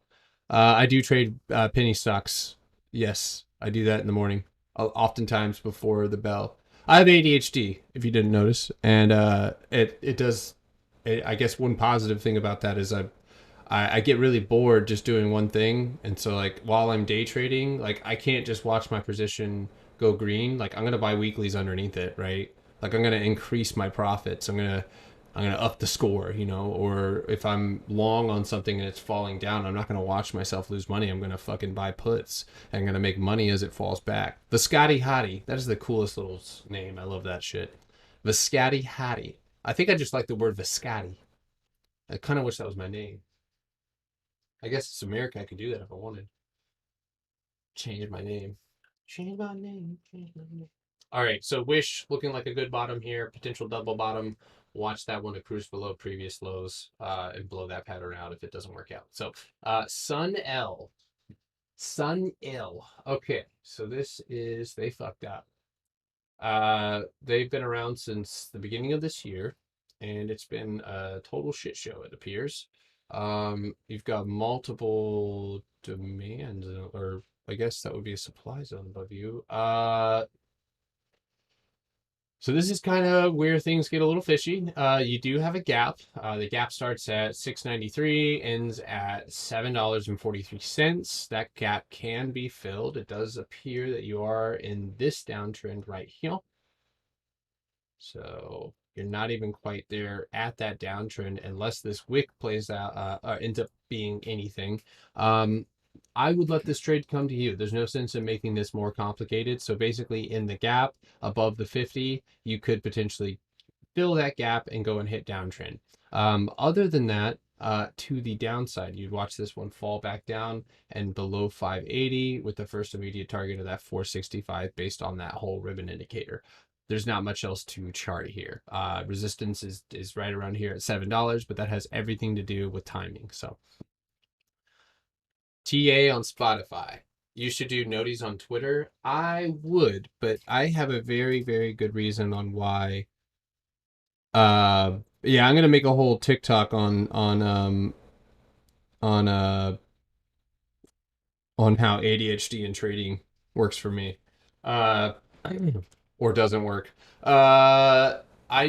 A: I do trade penny stocks. Yes, I do that in the morning, oftentimes before the bell. I have ADHD, if you didn't notice, and it does. I guess one positive thing about that is I get really bored just doing one thing, and so like while I'm day trading, like I can't just watch my position go green. Like I'm gonna buy weeklies underneath it, right? Like I'm gonna increase my profits. I'm gonna up the score, or if I'm long on something and it's falling down, I'm not gonna watch myself lose money. I'm gonna fucking buy puts and I'm gonna make money as it falls back. Viscotti Hottie, that is the coolest little name. I love that shit. Viscotti Hottie. I think I just like the word Viscotti. I kind of wish that was my name. I guess it's America. I could do that if I wanted. Change my name. Change my name. Change my name. All right. So Wish looking like a good bottom here. Potential double bottom. Watch that one to cruise below previous lows and blow that pattern out if it doesn't work out. So Sun L. Sun L. Okay. So this is, they fucked up. They've been around since the beginning of this year, and it's been a total shit show, it appears. You've got multiple demands, or I guess that would be a supply zone above you. So this is kind of where things get a little fishy. You do have a gap. The gap starts at 693, ends at $7.43. That gap can be filled. It does appear that you are in this downtrend right here. So you're not even quite there at that downtrend unless this wick plays out, ends up being anything. I would let this trade come to you. There's no sense in making this more complicated. So basically in the gap above the 50, you could potentially fill that gap and go and hit downtrend. Other than that, to the downside, you'd watch this one fall back down and below 580 with the first immediate target of that 465 based on that whole ribbon indicator. There's not much else to chart here. Resistance is right around here at $7, but that has everything to do with timing. So TA on Spotify. You should do noties on Twitter. I would, but I have a very, very good reason on why. Yeah, I'm gonna make a whole TikTok on on how ADHD and trading works for me. Uh, or doesn't work. I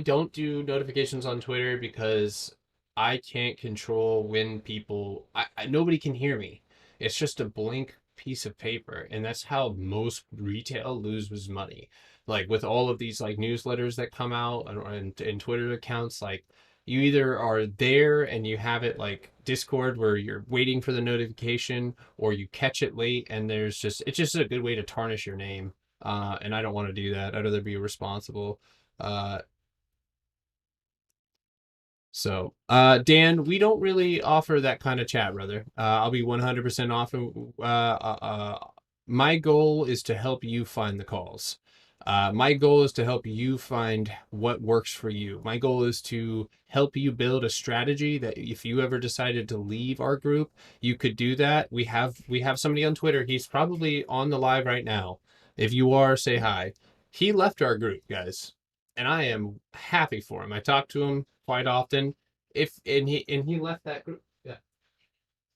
A: don't do notifications on Twitter because I can't control when people. Nobody can hear me. It's just a blank piece of paper, and that's how most retail loses money. Like with all of these like newsletters that come out and Twitter accounts, like you either are there and you have it like Discord where you're waiting for the notification, or you catch it late and it's just a good way to tarnish your name. And I don't want to do that. I'd rather be responsible. Uh, So, Dan, we don't really offer that kind of chat, brother. I'll be 100% off. My goal is to help you find the calls. My goal is to help you find what works for you. My goal is to help you build a strategy that if you ever decided to leave our group, you could do that. We have somebody on Twitter. He's probably on the live right now. If you are, say hi. He left our group, guys, and I am happy for him. I talk to him quite often. If and he left that group. Yeah,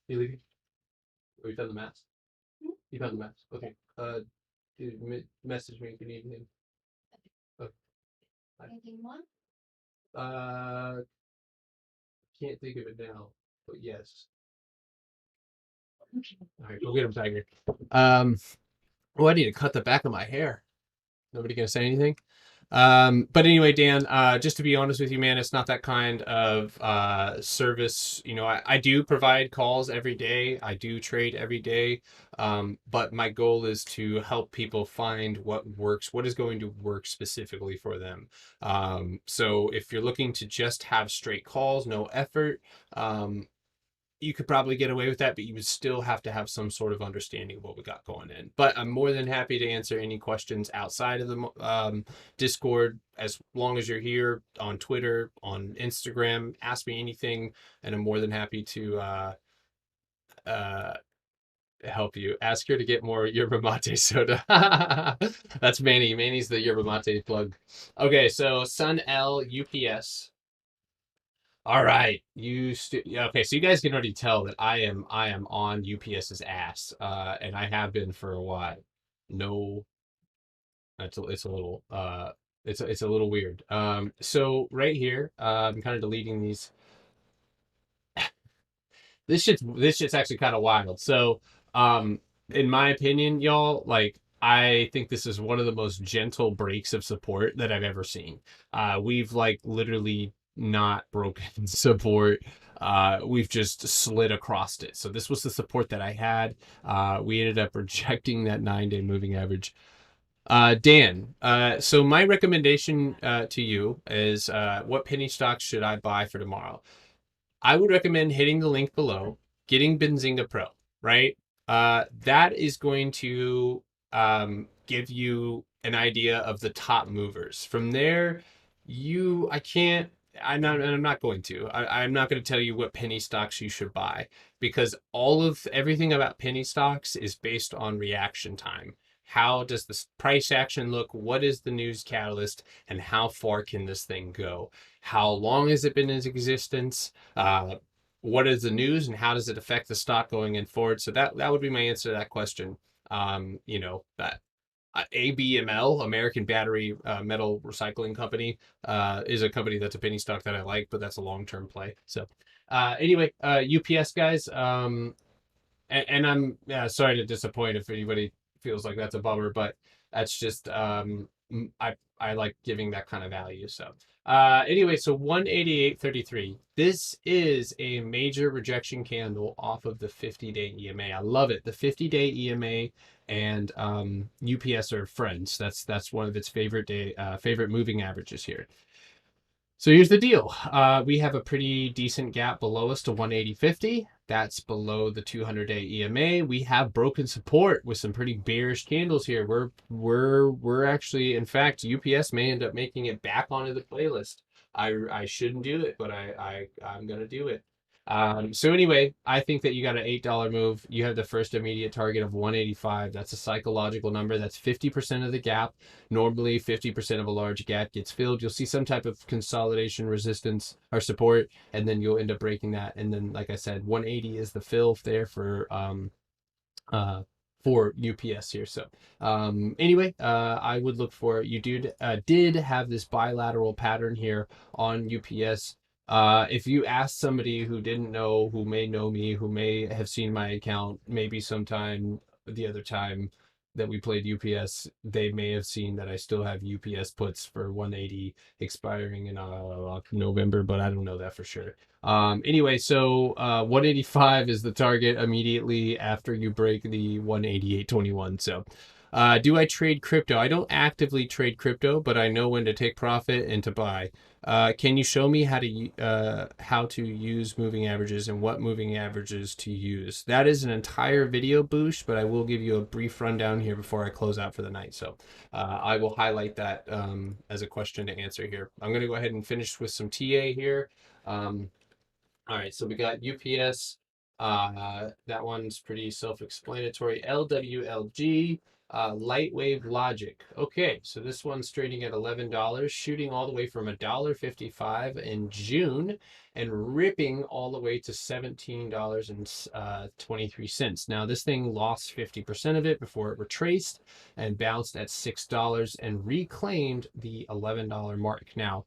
A: you leaving? Oh, you found the maps. You found the maps. Okay. Dude, message me if you need anything. Okay. Anything more? Can't think of it now, but yes. Okay. All right, go get him, Tiger. Um, oh, I need to cut the back of my hair. Nobody gonna say anything? But anyway, Dan, just to be honest with you, man, it's not that kind of service. You know, I do provide calls every day. I do trade every day. But my goal is to help people find what works, what is going to work specifically for them. So if you're looking to just have straight calls, no effort, you could probably get away with that, but you would still have to have some sort of understanding of what we got going in. But I'm more than happy to answer any questions outside of the Discord, as long as you're here on Twitter, on Instagram. Ask me anything, and I'm more than happy to uh, help you. Ask her to get more yerba mate soda. That's Manny. Manny's the yerba mate plug. Okay, so Sun L UPS. All right, yeah, okay, so you guys can already tell that I am on UPS's ass, and I have been for a while. No, it's a little it's a little weird. So right here, I'm kind of deleting these. This shit's actually kind of wild. So, in my opinion, y'all, like I think this is one of the most gentle breaks of support that I've ever seen. We've like literally not broken support. We've just slid across it. So this was the support that I had. We ended up rejecting that 9-day moving average. Dan, so my recommendation to you is what penny stocks should I buy for tomorrow? I would recommend hitting the link below, getting Benzinga Pro, right? That is going to give you an idea of the top movers. From there, I can't, I'm not going to. I'm not going to tell you what penny stocks you should buy because everything about penny stocks is based on reaction time. How does this price action look? What is the news catalyst? And how far can this thing go? How long has it been in existence? What is the news and how does it affect the stock going in forward? So that would be my answer to that question. That ABML, American Battery Metal Recycling Company, is a company that's a penny stock that I like, but that's a long-term play. So anyway, UPS guys, and I'm sorry to disappoint if anybody feels like that's a bummer, but that's just I like giving that kind of value. So anyway, so 188.33. This is a major rejection candle off of the 50-day EMA. I love it. The 50-day EMA and UPS are friends. That's one of its favorite moving averages here. So here's the deal. We have a pretty decent gap below us to 180.50. That's below the 200-day EMA. We have broken support with some pretty bearish candles here. We're actually, in fact, UPS may end up making it back onto the playlist. I shouldn't do it, but I'm gonna do it. So anyway, I think that you got an $8 move. You have the first immediate target of 185. That's a psychological number. That's 50% of the gap. Normally 50% of a large gap gets filled. You'll see some type of consolidation resistance or support, and then you'll end up breaking that. And then, like I said, 180 is the fill there for UPS here. So anyway, I would look for you did have this bilateral pattern here on UPS. If you ask somebody who didn't know, who may know me, who may have seen my account, maybe sometime the other time that we played UPS, they may have seen that I still have UPS puts for 180 expiring in November, but I don't know that for sure. Anyway, so 185 is the target immediately after you break the 188.21. So Do I trade crypto? I don't actively trade crypto, but I know when to take profit and to buy. Can you show me how to use moving averages and what moving averages to use? That is an entire video boost, but I will give you a brief rundown here before I close out for the night. So I will highlight that as a question to answer here. I'm going to go ahead and finish with some TA here. All right, so we got UPS. That one's pretty self-explanatory. LWLG, Lightwave Logic. Okay, so this one's trading at $11, shooting all the way from $1.55 in June and ripping all the way to $17.23. Now, this thing lost 50% of it before it retraced and bounced at $6 and reclaimed the $11 mark. Now,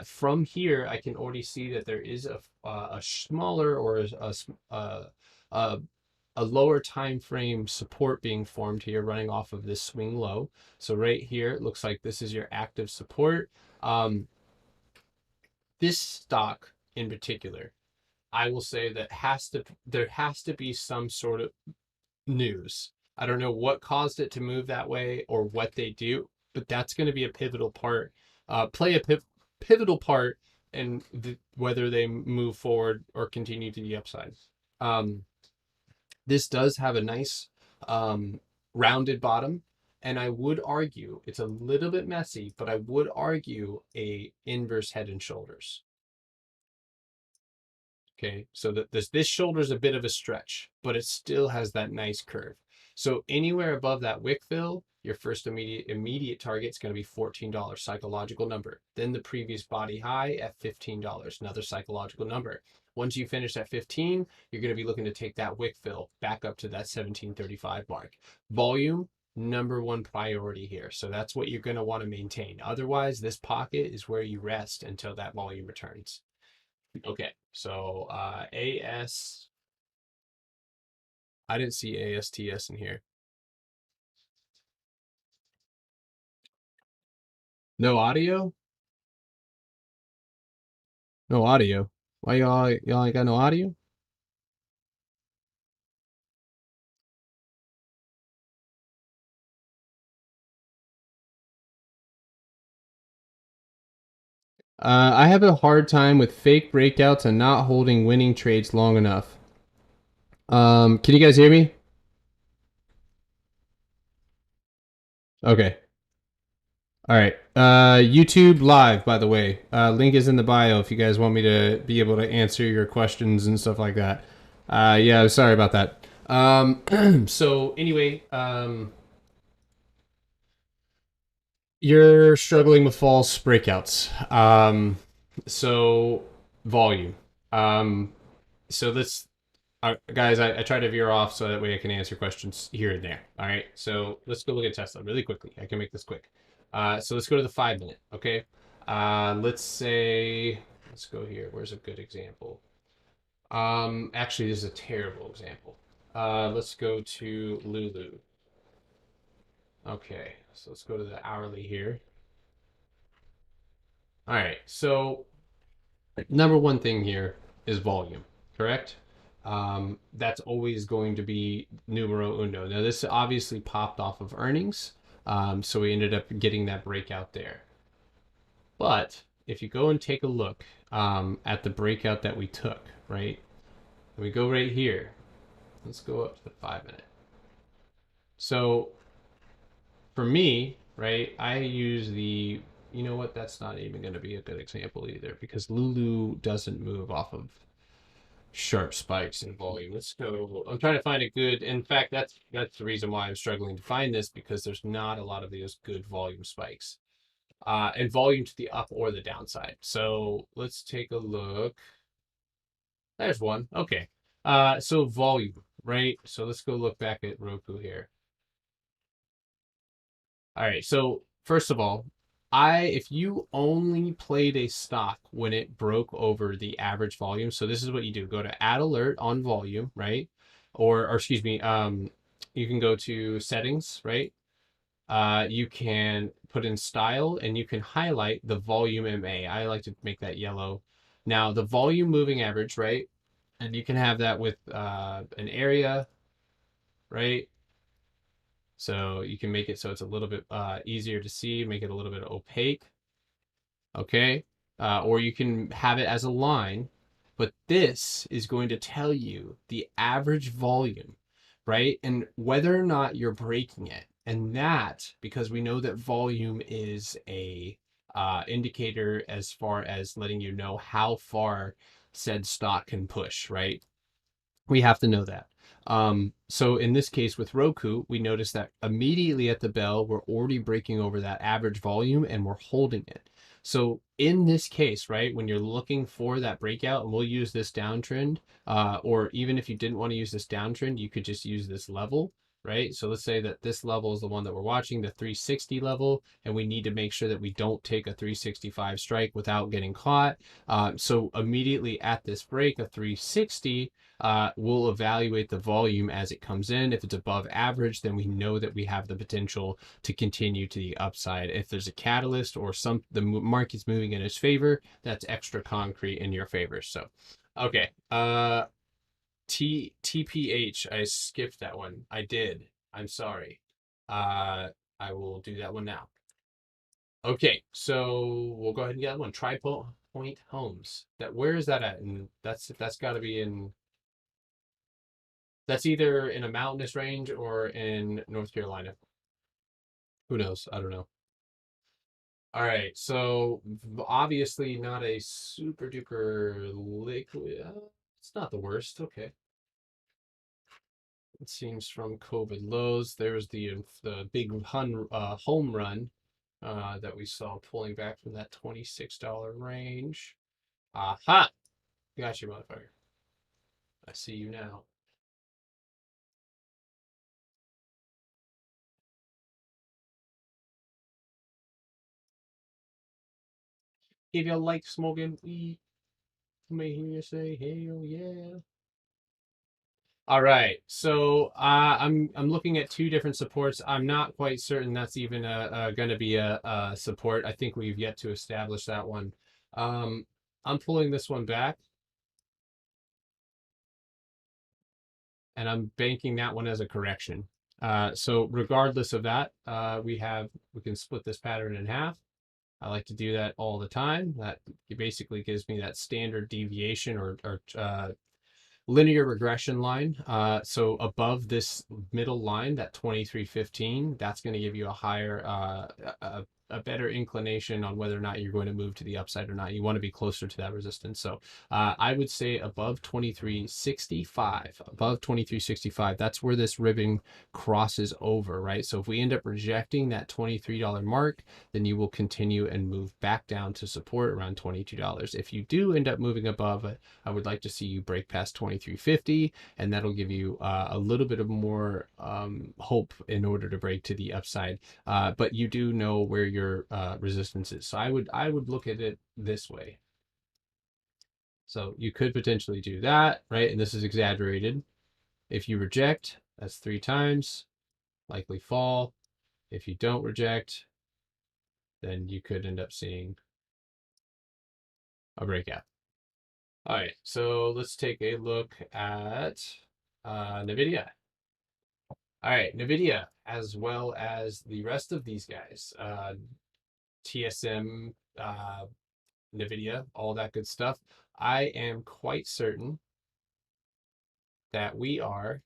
A: from here, I can already see that there is a smaller or a, a lower time frame support being formed here running off of this swing low. So right here, it looks like this is your active support. This stock in particular, I will say that there has to be some sort of news. I don't know what caused it to move that way or what they do, but that's going to be a pivotal part, play a pivotal part in whether they move forward or continue to the upside. Um, this does have a nice rounded bottom, and I would argue it's a little bit messy, but I would argue a inverse head and shoulders. Okay, so that this shoulder is a bit of a stretch, but it still has that nice curve. So anywhere above that wick fill, your first immediate target is going to be $14 psychological number. Then the previous body high at $15, another psychological number. Once you finish at 15, you're going to be looking to take that wick fill back up to that 1735 mark. Volume, number one priority here. So that's what you're going to want to maintain. Otherwise, this pocket is where you rest until that volume returns. Okay, so AS, I didn't see ASTS in here. No audio? No audio. Why y'all ain't got no audio? I have a hard time with fake breakouts and not holding winning trades long enough. Can you guys hear me? Okay. All right. YouTube live, by the way. Link is in the bio if you guys want me to be able to answer your questions and stuff like that. Yeah, sorry about that. So anyway, you're struggling with false breakouts. So volume. Um, so this, guys, I try to veer off so that way I can answer questions here and there. All right. So let's go look at Tesla really quickly. I can make this quick. So let's go to the 5 minute. Okay. Let's say, let's go here. Where's a good example? Actually, this is a terrible example. Let's go to Lulu. Okay. So let's go to the hourly here. All right. So number one thing here is volume, correct? That's always going to be numero uno. Now, this obviously popped off of earnings, so we ended up getting that breakout there. But if you go and take a look at the breakout that we took, right? And we go right here. Let's go up to the 5 minute. So for me, right, I use the, you know what, that's not even going to be a good example either because Lulu doesn't move off of sharp spikes in volume. Let's go. I'm trying to find a good. In fact, that's the reason why I'm struggling to find this because there's not a lot of those good volume spikes, and volume to the up or the downside. So let's take a look. There's one. Okay. So volume, right? So let's go look back at Roku here. All right. So first of all, if you only played a stock when it broke over the average volume, so this is what you do: go to add alert on volume, right? Or excuse me, you can go to settings, right? You can put in style and you can highlight the volume MA. I like to make that yellow. Now the volume moving average, right? And you can have that with an area, right? So you can make it so it's a little bit easier to see, make it a little bit opaque. Okay. Or you can have it as a line, but this is going to tell you the average volume, right? And whether or not you're breaking it. And that, because we know that volume is a indicator as far as letting you know how far said stock can push, right? We have to know that. So in this case with Roku, we notice that immediately at the bell, we're already breaking over that average volume and we're holding it. So in this case, right, when you're looking for that breakout, and we'll use this downtrend, or even if you didn't want to use this downtrend, you could just use this level, right? So let's say that this level is the one that we're watching, the 360 level, and we need to make sure that we don't take a 365 strike without getting caught. So immediately at this break, a 360, we'll evaluate the volume as it comes in. If it's above average, then we know that we have the potential to continue to the upside. If there's a catalyst or the market's moving in its favor, that's extra concrete in your favor. So, okay. TPH, I skipped that one. I did. I'm sorry. I will do that one now. Okay, so we'll go ahead and get that one. Point Homes. Where is that at? And that's got to be in. That's either in a mountainous range or in North Carolina. Who knows? I don't know. All right, so obviously not a super duper liquid. It's not the worst. Okay. It seems from COVID lows. There's the big home run that we saw pulling back from that $26 range. Aha! Got you, motherfucker. I see you now. If you like smoking weed, you may hear you say, "Hell yeah." All right, so I'm looking at two different supports. I'm not quite certain that's even going to be a support. I think we've yet to establish that one. I'm pulling this one back, and I'm banking that one as a correction. So regardless of that, we can split this pattern in half. I like to do that all the time. That basically gives me that standard deviation or linear regression line. So above this middle line, that 2315, that's going to give you a higher, a better inclination on whether or not you're going to move to the upside or not. You want to be closer to that resistance. So I would say above 2365, above 2365, that's where this ribbon crosses over, right? So if we end up rejecting that $23 mark, then you will continue and move back down to support around $22. If you do end up moving above it, I would like to see you break past 2350, and that'll give you a little bit of more hope in order to break to the upside. But you do know where your resistance is. So I would look at it this way. So you could potentially do that, right? And this is exaggerated. If you reject, that's 3 times, likely fall. If you don't reject, then you could end up seeing a breakout. All right, so let's take a look at NVIDIA. All right, NVIDIA, as well as the rest of these guys, TSM, NVIDIA, all that good stuff. I am quite certain that we are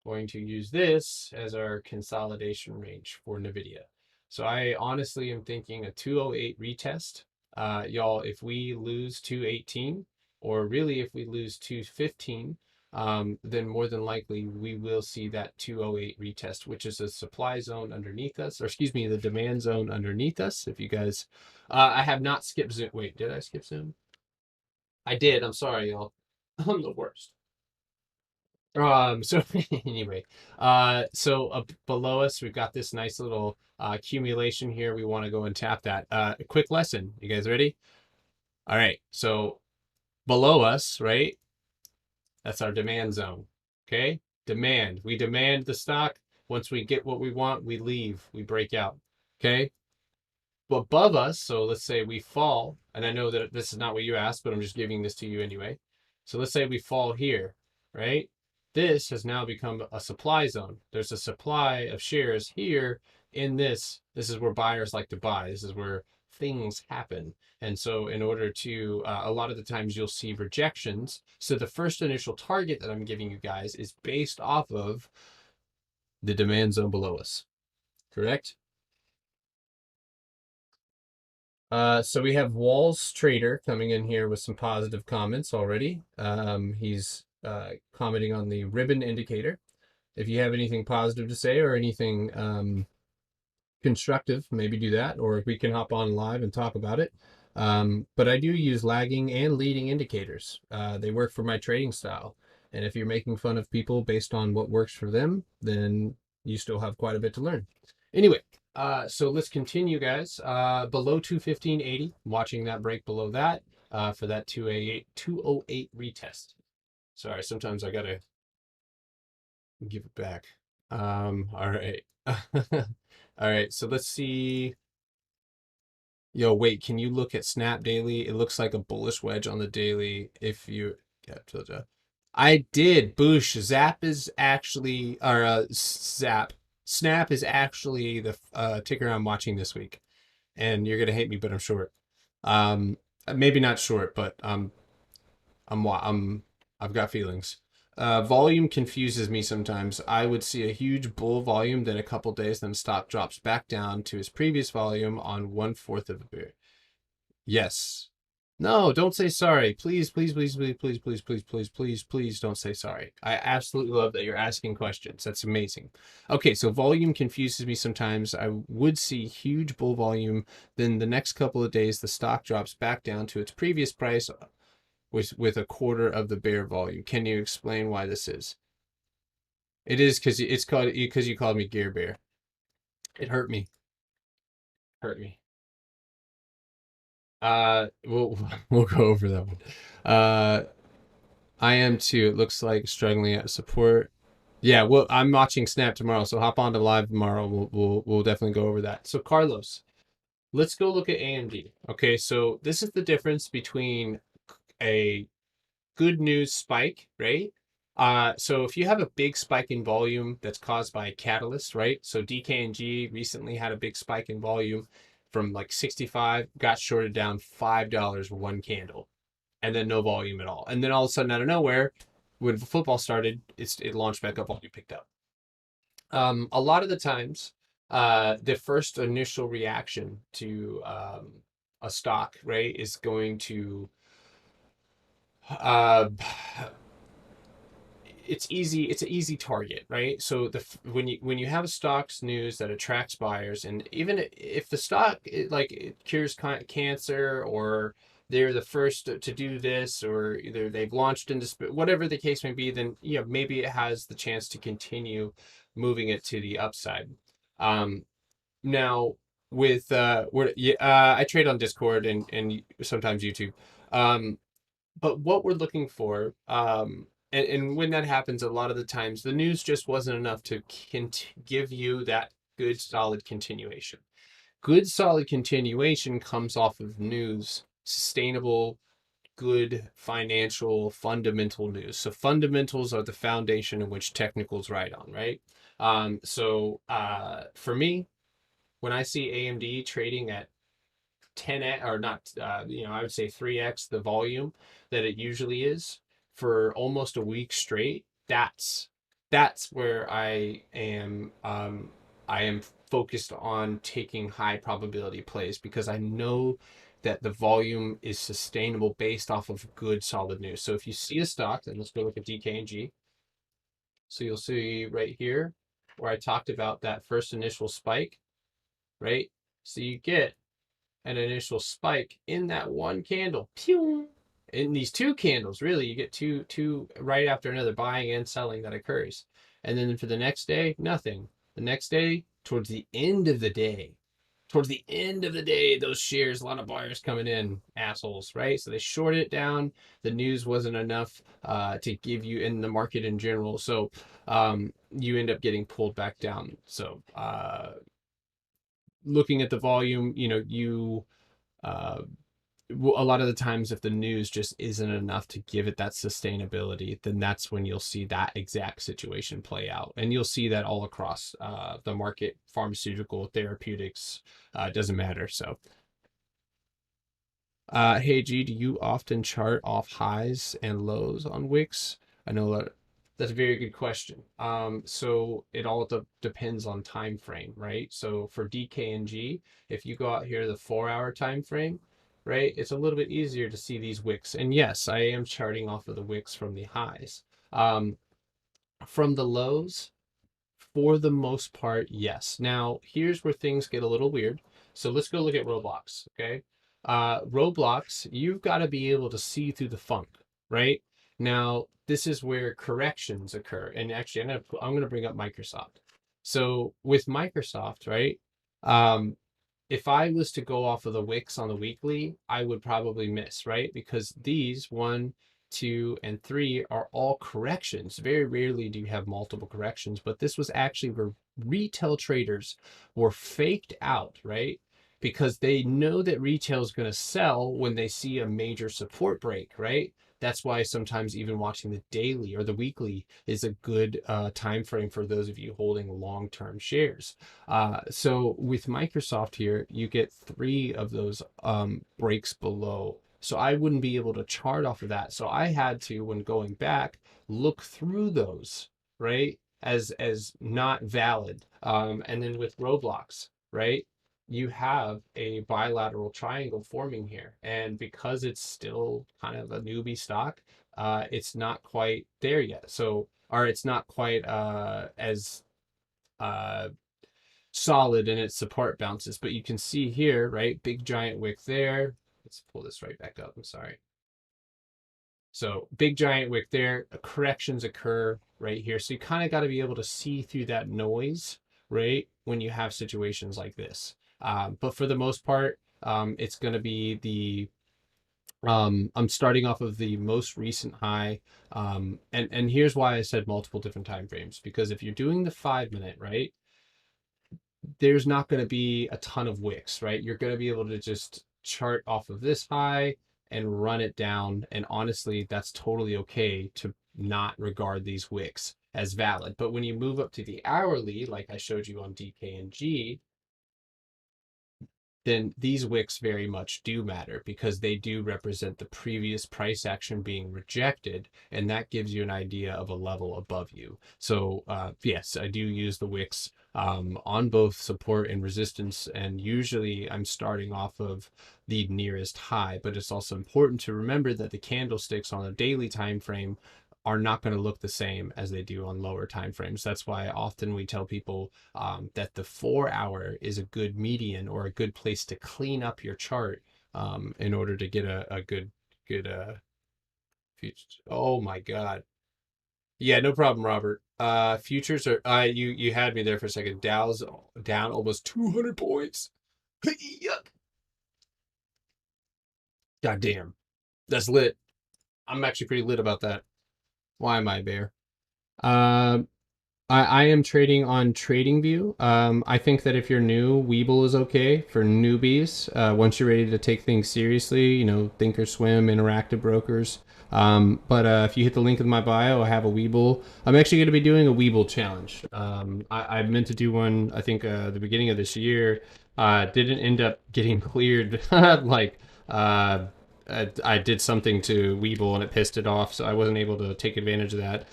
A: going to use this as our consolidation range for NVIDIA. So I honestly am thinking a 208 retest. Y'all, if we lose 218, or really if we lose 215, then more than likely we will see that 208 retest, which is a supply zone underneath us, or excuse me, the demand zone underneath us. If you guys, I have not skipped Zoom. Wait, did I skip Zoom? I did. I'm sorry, y'all. I'm the worst. So anyway, so up below us, we've got this nice little accumulation here. We want to go and tap that. A quick lesson. You guys ready? All right. So below us, right? That's our demand zone. Okay. Demand. We demand the stock. Once we get what we want, we leave. We break out. Okay. But above us, so let's say we fall, and I know that this is not what you asked, but I'm just giving this to you anyway. So let's say we fall here, right? This has now become a supply zone. There's a supply of shares here in this. This is where buyers like to buy. This is where things happen. And so in order to, a lot of the times you'll see rejections. So the first initial target that I'm giving you guys is based off of the demand zone below us, correct? So we have Walls Trader coming in here with some positive comments already. He's commenting on the ribbon indicator. If you have anything positive to say or anything constructive, maybe do that, or we can hop on live and talk about it. But I do use lagging and leading indicators. They work for my trading style. And if you're making fun of people based on what works for them, then you still have quite a bit to learn. Anyway, so let's continue, guys. Below 215.80, watching that break below that for that 208 retest. Sorry, sometimes I gotta give it back. All right. All right, so let's see. Yo, wait, can you look at Snap Daily? It looks like a bullish wedge on the daily. If you, yeah, I did. Boosh. Zap is actually, or Zap. Snap is actually the ticker I'm watching this week. And you're gonna hate me, but I'm short. Maybe not short, but I've got feelings. Volume confuses me sometimes. I would see a huge bull volume, then a couple days, then stock drops back down to its previous volume on 1/4 of a bear. Yes. No, don't say sorry. Please, please, please, please, please, please, please, please, please, please don't say sorry. I absolutely love that you're asking questions. That's amazing. Okay, so volume confuses me sometimes. I would see huge bull volume. Then the next couple of days, the stock drops back down to its previous price with a quarter of the bear volume. Can you explain why this is? It is because you called me Gear Bear. It hurt me. Hurt me. We'll we'll go over that one. I am too. It looks like struggling at support. Yeah, well, I'm watching Snap tomorrow, so hop on to live tomorrow. We'll definitely go over that. So Carlos, let's go look at AMD. Okay, so this is the difference between a good news spike, right? So if you have a big spike in volume that's caused by a catalyst, right? So DKNG recently had a big spike in volume from like 65, got shorted down $5 one candle, and then no volume at all. And then all of a sudden, out of nowhere, when football started, it launched back up, volume picked up. A lot of the times, the first initial reaction to a stock, right, is going to uh, it's an easy target, right? So when you have a stocks news that attracts buyers, and even if the stock it cures cancer, or they're the first to do this, or either they've launched into whatever the case may be, then maybe it has the chance to continue moving it to the upside. Now with I trade on Discord and sometimes YouTube. But what we're looking for, and when that happens, a lot of the times the news just wasn't enough to give you that good solid continuation. Good solid continuation comes off of news, sustainable, good financial fundamental news. So fundamentals are the foundation in which technicals ride on, right? For me, when I see AMD trading at 10x, or not, I would say 3x the volume that it usually is for almost a week straight, that's where I am focused on taking high probability plays, because I know that the volume is sustainable based off of good solid news. So if you see a stock, then let's go look at DKNG. So you'll see right here where I talked about that first initial spike, right? So you get an initial spike in that one candle. Pew! In these two candles, really, you get two right after another, buying and selling that occurs. And then for the next day, nothing. The next day, towards the end of the day, those shares, a lot of buyers coming in, assholes, right? So they short it down. The news wasn't enough to give you in the market in general. So you end up getting pulled back down. So looking at the volume, you uh, a lot of the times if the news just isn't enough to give it that sustainability, then that's when you'll see that exact situation play out, and you'll see that all across the market, pharmaceutical, therapeutics, doesn't matter. So hey G, do you often chart off highs and lows on Wix? I know that's a very good question. So it all depends on time frame, right? So for DKNG, if you go out here the 4-hour time frame, right, it's a little bit easier to see these wicks. And yes, I am charting off of the wicks from the highs. From the lows, for the most part, yes. Now, here's where things get a little weird. So let's go look at Roblox, okay? Roblox, you've got to be able to see through the funk, right? Now, this is where corrections occur. And actually, I'm gonna bring up Microsoft. So with Microsoft, right? Um, if I was to go off of the wicks on the weekly, I would probably miss, right? Because these 1, 2, and 3 are all corrections. Very rarely do you have multiple corrections, but this was actually where retail traders were faked out, right? Because they know that retail is going to sell when they see a major support break, right? That's why sometimes even watching the daily or the weekly is a good time frame for those of you holding long-term shares. So with Microsoft here, you get 3 of those breaks below. So I wouldn't be able to chart off of that. So I had to, when going back, look through those, right, as not valid. And then with Roblox, right, you have a bilateral triangle forming here. And because it's still kind of a newbie stock, it's not quite there yet. So, or it's not quite as uh, solid in its support bounces. But you can see here, right, big giant wick there. Let's pull this right back up. I'm sorry. So big giant wick there, corrections occur right here. So you kind of got to be able to see through that noise, right, when you have situations like this. But for the most part, it's going to be I'm starting off of the most recent high. And here's why I said multiple different time frames, because if you're doing the 5-minute, right, there's not going to be a ton of wicks, right? You're going to be able to just chart off of this high and run it down. And honestly, that's totally okay to not regard these wicks as valid. But when you move up to the hourly, like I showed you on DKNG, then these wicks very much do matter because they do represent the previous price action being rejected, and that gives you an idea of a level above you. So yes, I do use the wicks on both support and resistance, and usually I'm starting off of the nearest high, but it's also important to remember that the candlesticks on a daily time frame are not going to look the same as they do on lower time frames. That's why often we tell people that the 4-hour is a good median or a good place to clean up your chart in order to get a good future. Oh my God. Yeah, no problem, Robert. Futures are you had me there for a second. Dow's down almost 200 points. Yuck. God damn. That's lit. I'm actually pretty lit about that. Why am I a bear? Um I am trading on TradingView. I think that if you're new, Webull is okay for newbies. Once you're ready to take things seriously, Thinkorswim, Interactive Brokers. But if you hit the link in my bio, I have a Webull. I'm actually going to be doing a Webull challenge. I meant to do one, I think, the beginning of this year. Didn't end up getting cleared. like, I did something to Webull and it pissed it off, so I wasn't able to take advantage of that.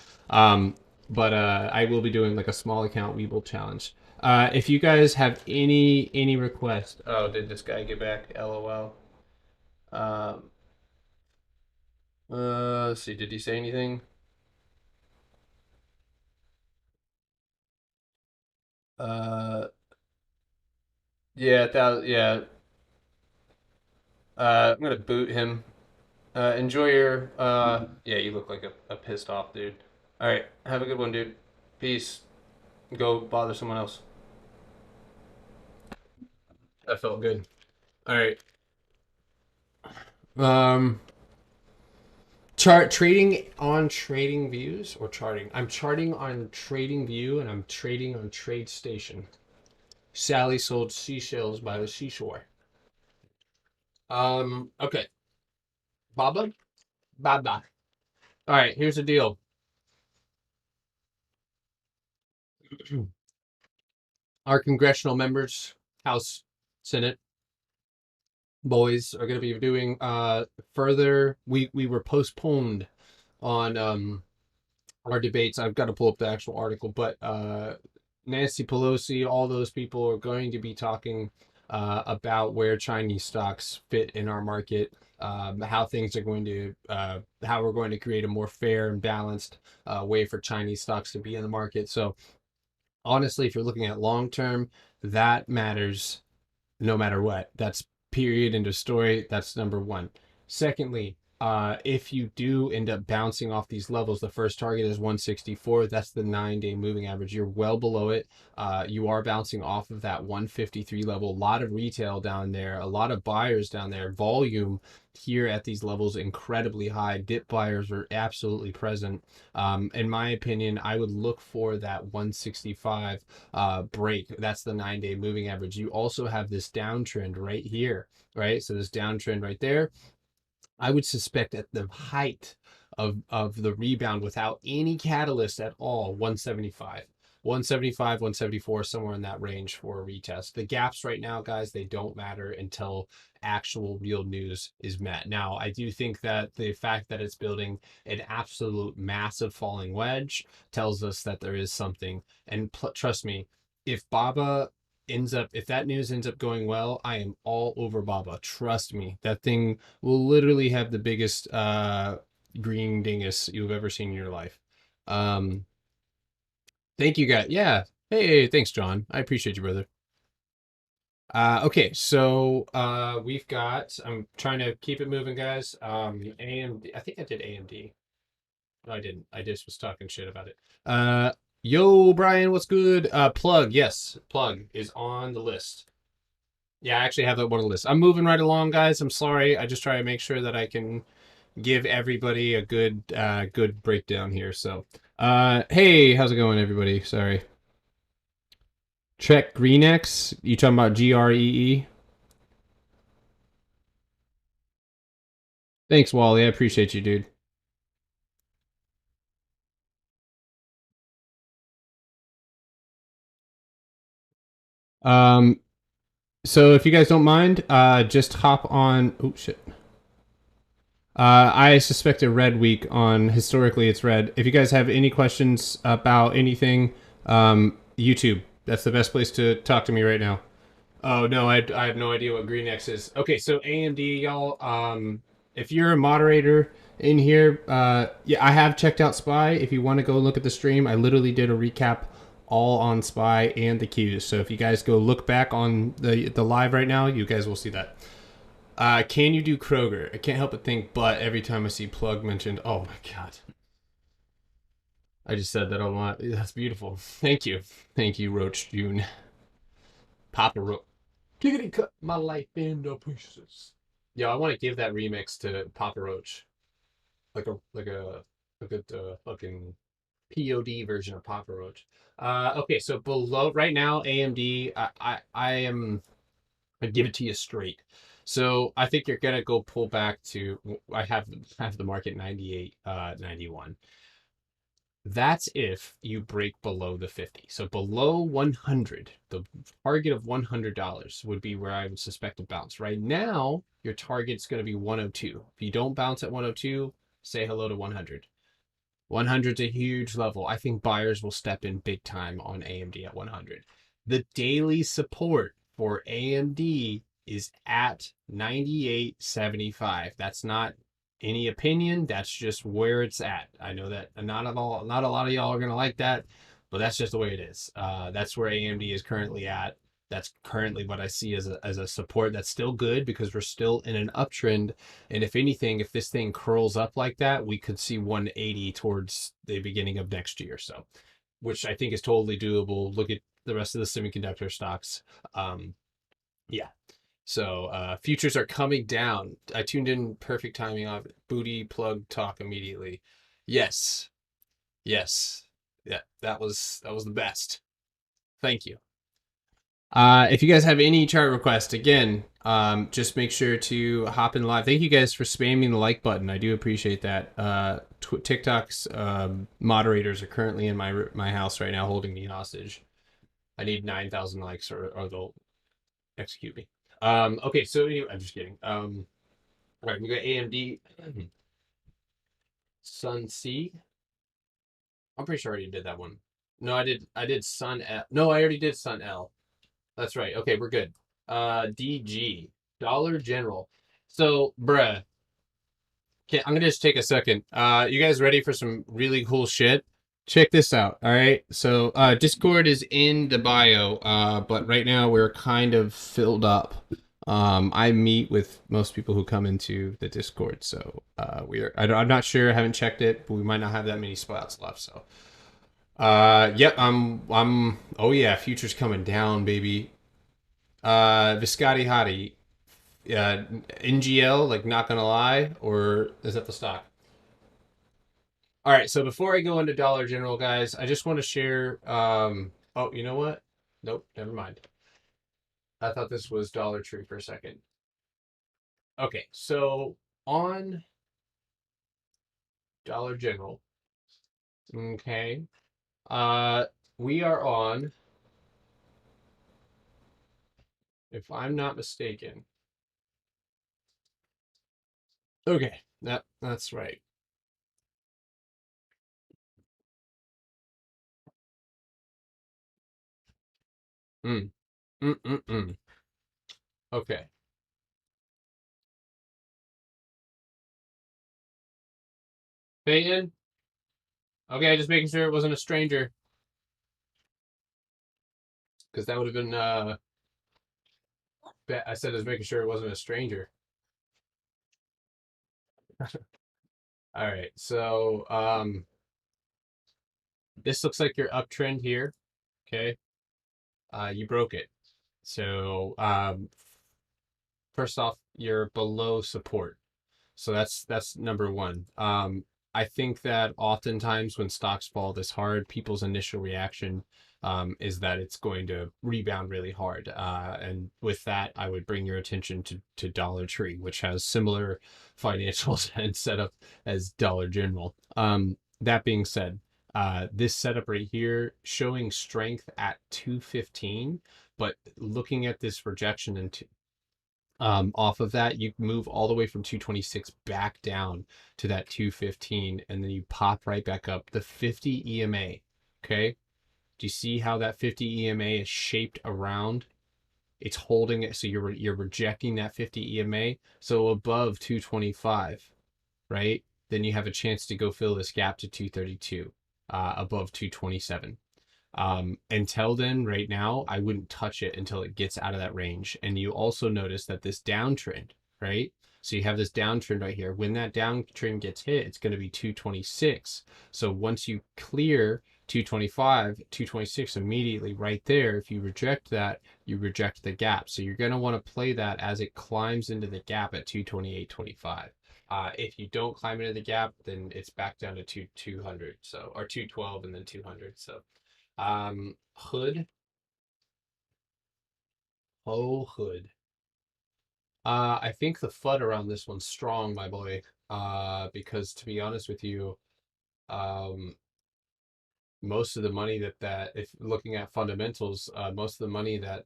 A: But I will be doing like a small account Webull challenge. If you guys have any request, oh, did this guy get back? LOL. Um, let's see. Did he say anything? Uh, yeah, yeah. I'm gonna boot him. Enjoy your. Yeah, you look like a pissed off dude. All right, have a good one, dude. Peace. Go bother someone else. That felt good. All right. Um, trading on trading views or charting. I'm charting on trading view and I'm trading on trade station. Sally sold seashells by the seashore. Okay. Baba? Baba. All right, here's the deal. Our congressional members, House, Senate, boys are going to be doing further. We were postponed on our debates. I've got to pull up the actual article, but Nancy Pelosi, all those people are going to be talking about where Chinese stocks fit in our market, how things are going to, how we're going to create a more fair and balanced way for Chinese stocks to be in the market. So honestly, if you're looking at long term, that matters no matter what. That's period into story. That's number one. Secondly, if you do end up bouncing off these levels, the first target is 164. That's the 9-day moving average. You're well below it. You are bouncing off of that 153 level. A lot of retail down there, a lot of buyers down there. Volume here at these levels incredibly high. Dip buyers are absolutely present. In my opinion, I would look for that 165 break. That's the 9-day moving average. You also have this downtrend right here, right? So this downtrend right there, I would suspect at the height of the rebound without any catalyst at all, 175. 175, 174, somewhere in that range for a retest. The gaps right now, guys, they don't matter until actual real news is met. Now, I do think that the fact that it's building an absolute massive falling wedge tells us that there is something. And trust me, if Baba if that news ends up going well, I am all over Baba. Trust me, that thing will literally have the biggest green dingus you've ever seen in your life. Um, thank you, guys. Yeah. Hey, thanks, John. I appreciate you, brother. Okay, so we've got. I'm trying to keep it moving, guys. AMD. I think I did AMD. No, I didn't. I just was talking shit about it. Yo, Brian, what's good? Plug. Yes, plug is on the list. Yeah, I actually have that one on the list. I'm moving right along, guys. I'm sorry. I just try to make sure that I can give everybody a good breakdown here. So hey, how's it going, everybody? Sorry. Trek Greenex. You talking about GREE? Thanks, Wally. I appreciate you, dude. Um so if you guys don't mind, just hop on. Oh shit. I suspect a red week on historically it's red. If you guys have any questions about anything, YouTube. That's the best place to talk to me right now. Oh no, I have no idea what Green X is. Okay, so AMD, y'all. If you're a moderator in here, yeah, I have checked out Spy. If you want to go look at the stream, I literally did a recap all on Spy and the cues. So if you guys go look back on the live right now, you guys will see that. Can you do Kroger? I can't help but think, but every time I see plug mentioned, oh my god. I just said that a lot. That's beautiful. Thank you, Roach June. Papa Roach. Giggity cut my life into pieces. Yeah, I want to give that remix to Papa Roach, like a good fucking POD version of Papa Roach. Okay, so below right now, AMD, I am I give it to you straight. So I think you're gonna go pull back to I have the market 98, 91. That's if you break below the 50. So below 100, the target of $100 would be where I would suspect a bounce. Right now, your target's going to be 102. If you don't bounce at 102, say hello to 100. 100's a huge level. I think buyers will step in big time on AMD at 100. The daily support for AMD is at 98.75. That's not any opinion. That's just where it's at. I know that not a lot of y'all are gonna like that, but that's just the way it is. That's where AMD is currently at. That's currently what I see as a support. That's still good because we're still in an uptrend. And if anything, if this thing curls up like that, we could see 180 towards the beginning of next year. So, which I think is totally doable. Look at the rest of the semiconductor stocks. Um, yeah, so futures are coming down. I tuned in perfect timing off booty plug talk immediately. Yes. Yes. Yeah, that was the best. Thank you. If you guys have any chart requests, again, just make sure to hop in live. Thank you guys for spamming the like button. I do appreciate that. TikTok's moderators are currently in my house right now, holding me hostage. I need 9,000 likes, or they'll execute me. Okay, so anyway, I'm just kidding. All right, we got AMD, Sun C. I'm pretty sure I already did that one. No, I did. I did Sun L. No, I already did Sun L. That's right. Okay, we're good. DG, Dollar General. So, bruh, okay, I'm gonna just take a second. You guys ready for some really cool shit? Check this out. All right. So, Discord is in the bio. But right now we're kind of filled up. I meet with most people who come into the Discord, so I'm not sure. I haven't checked it, but we might not have that many spots left. So, yep. Oh yeah, future's coming down, baby. Viscotti Hottie. NGL, like not gonna lie, or is that the stock? All right, so before I go into Dollar General, guys, I just want to share. Oh, you know what? Nope, never mind. I thought this was Dollar Tree for a second. Okay, so on Dollar General, okay, uh, we are on, if I'm not mistaken. Okay, that's right. Mm, mm. Okay, Peyton. Okay, just making sure it wasn't a stranger, because that would have been I said I was making sure it wasn't a stranger. All right, so this looks like your uptrend here. Okay, you broke it. So first off, you're below support. So that's number one. I think that oftentimes when stocks fall this hard, people's initial reaction is that it's going to rebound really hard. And with that, I would bring your attention to Dollar Tree, which has similar financials and setup as Dollar General. That being said, this setup right here showing strength at 215, but looking at this rejection and off of that, you move all the way from 226 back down to that 215, and then you pop right back up. The 50 EMA, okay? Do you see how that 50 EMA is shaped around? It's holding it, so you're rejecting that 50 EMA. So above 225, right? Then you have a chance to go fill this gap to 232, above 227. Until then, right now, I wouldn't touch it until it gets out of that range. And you also notice that this downtrend, right? So you have this downtrend right here. When that downtrend gets hit, it's going to be 226. So once you clear 225, 226 immediately right there, if you reject that, you reject the gap. So you're going to want to play that as it climbs into the gap at 228.25. If you don't climb into the gap, then it's back down to 200. So, or 212 and then 200. So hood. Oh, hood. I think the FUD around this one's strong, my boy. Because to be honest with you, um, most of the money if looking at fundamentals, most of the money that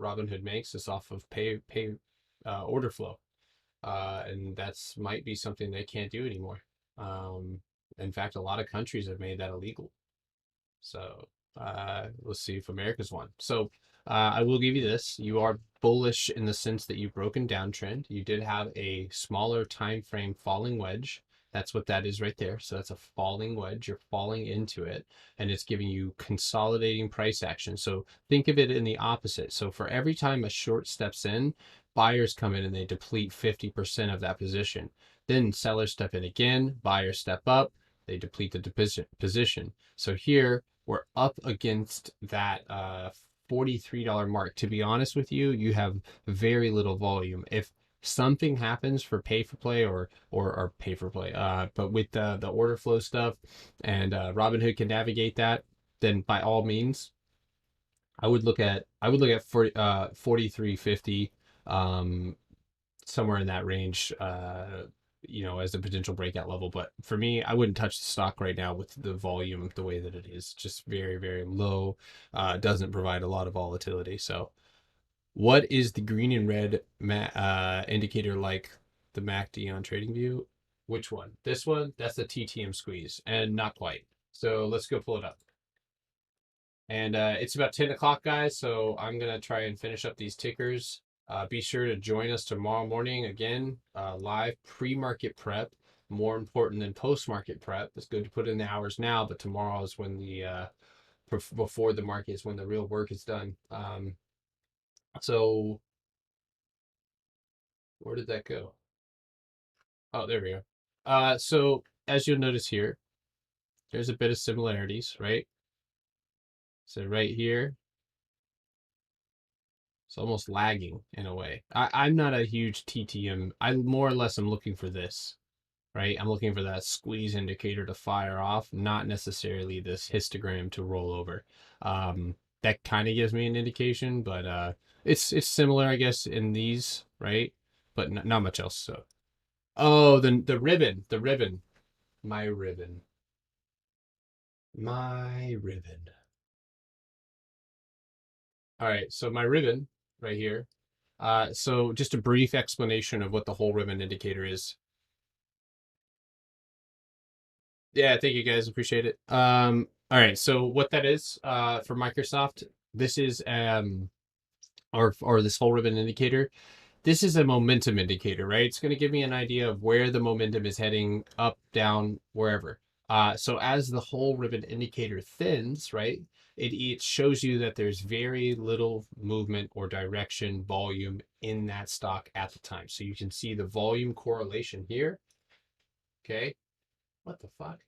A: Robinhood makes is off of pay order flow. And that's might be something they can't do anymore. Um, in fact, a lot of countries have made that illegal. So let's see if America's one. So I will give you this. You are bullish in the sense that you've broken downtrend. You did have a smaller time frame falling wedge. That's what that is right there. So that's a falling wedge. You're falling into it, and it's giving you consolidating price action. So think of it in the opposite. So for every time a short steps in, buyers come in and they deplete 50% of that position. Then sellers step in again, buyers step up, they deplete the position. So here we're up against that $43 mark. To be honest with you, you have very little volume. If something happens for pay for play or pay for play, but with the order flow stuff and Robinhood can navigate that, then by all means, I would look at 43.50, um, somewhere in that range, as a potential breakout level. But for me, I wouldn't touch the stock right now with the volume the way that it is, just very, very low. Doesn't provide a lot of volatility. So, what is the green and red indicator like the MACD on TradingView? Which one? This one? That's the TTM squeeze, and not quite. So let's go pull it up. And it's about 10 o'clock, guys. So I'm going to try and finish up these tickers. Be sure to join us tomorrow morning again, live pre-market prep. More important than post-market prep. It's good to put in the hours now, but tomorrow is when before the market is when the real work is done. So where did that go? Oh, there we go. So as you'll notice here, there's a bit of similarities, right? So right here, it's almost lagging in a way. I'm not a huge TTM. I more or less am looking for this, right? I'm looking for that squeeze indicator to fire off, not necessarily this histogram to roll over. That kind of gives me an indication, but it's similar, I guess, in these, right? But not much else. So, oh, the ribbon, my ribbon, my ribbon. All right, so my ribbon right here. So just a brief explanation of what the whole ribbon indicator is. Yeah, thank you guys. Appreciate it. All right, so what that is, for Microsoft, this is or this whole ribbon indicator. This is a momentum indicator, right? It's going to give me an idea of where the momentum is heading, up, down, wherever. So as the whole ribbon indicator thins, right, it shows you that there's very little movement or direction, volume in that stock at the time. So you can see the volume correlation here. Okay. What the fuck?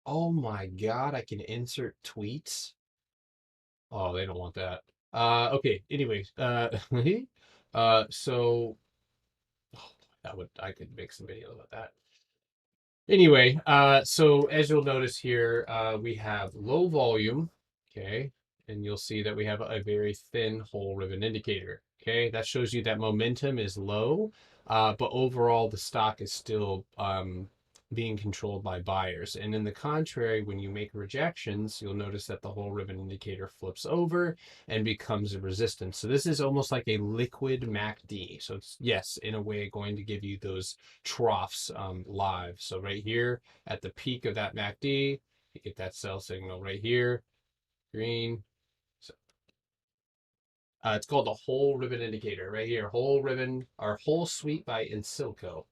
A: Oh my God, I can insert tweets. Oh, they don't want that. Okay. Anyways, so oh, I could make some video about that. Anyway, so as you'll notice here, we have low volume, okay, and you'll see that we have a very thin whole ribbon indicator, okay. That shows you that momentum is low, but overall the stock is still being controlled by buyers. And in the contrary, when you make rejections, you'll notice that the whole ribbon indicator flips over and becomes a resistance. So this is almost like a liquid MACD. So it's, yes, in a way, going to give you those troughs live. So right here at the peak of that MACD, you get that sell signal right here, green. So, it's called the whole ribbon indicator right here. Whole ribbon, our whole suite by Insilco.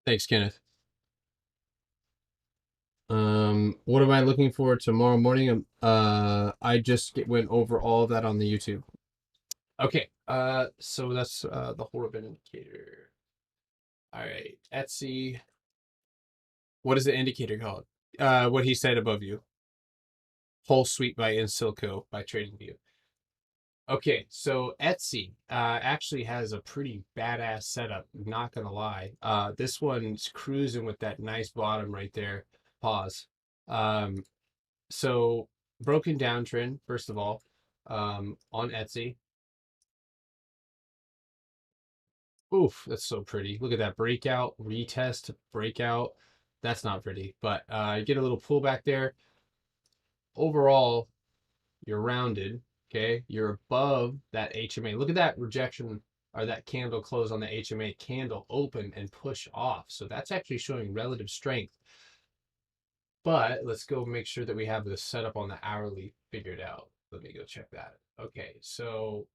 A: Thanks, Kenneth. What am I looking for tomorrow morning? I just went over all of that on the YouTube. Okay. So that's the whole ribbon indicator. All right, Etsy. What is the indicator called? What he said above you. Whole suite by Insilco by TradingView. Okay, so Etsy actually has a pretty badass setup, not gonna lie. This one's cruising with that nice bottom right there. Pause. Um, so broken down trend, first of all, on Etsy. Oof, that's so pretty. Look at that breakout, retest, breakout. That's not pretty, but you get a little pullback there. Overall, you're rounded, okay? You're above that HMA. Look at that rejection or that candle close on the HMA, candle open and push off. So that's actually showing relative strength. But let's go make sure that we have the setup on the hourly figured out. Let me go check that. Okay, so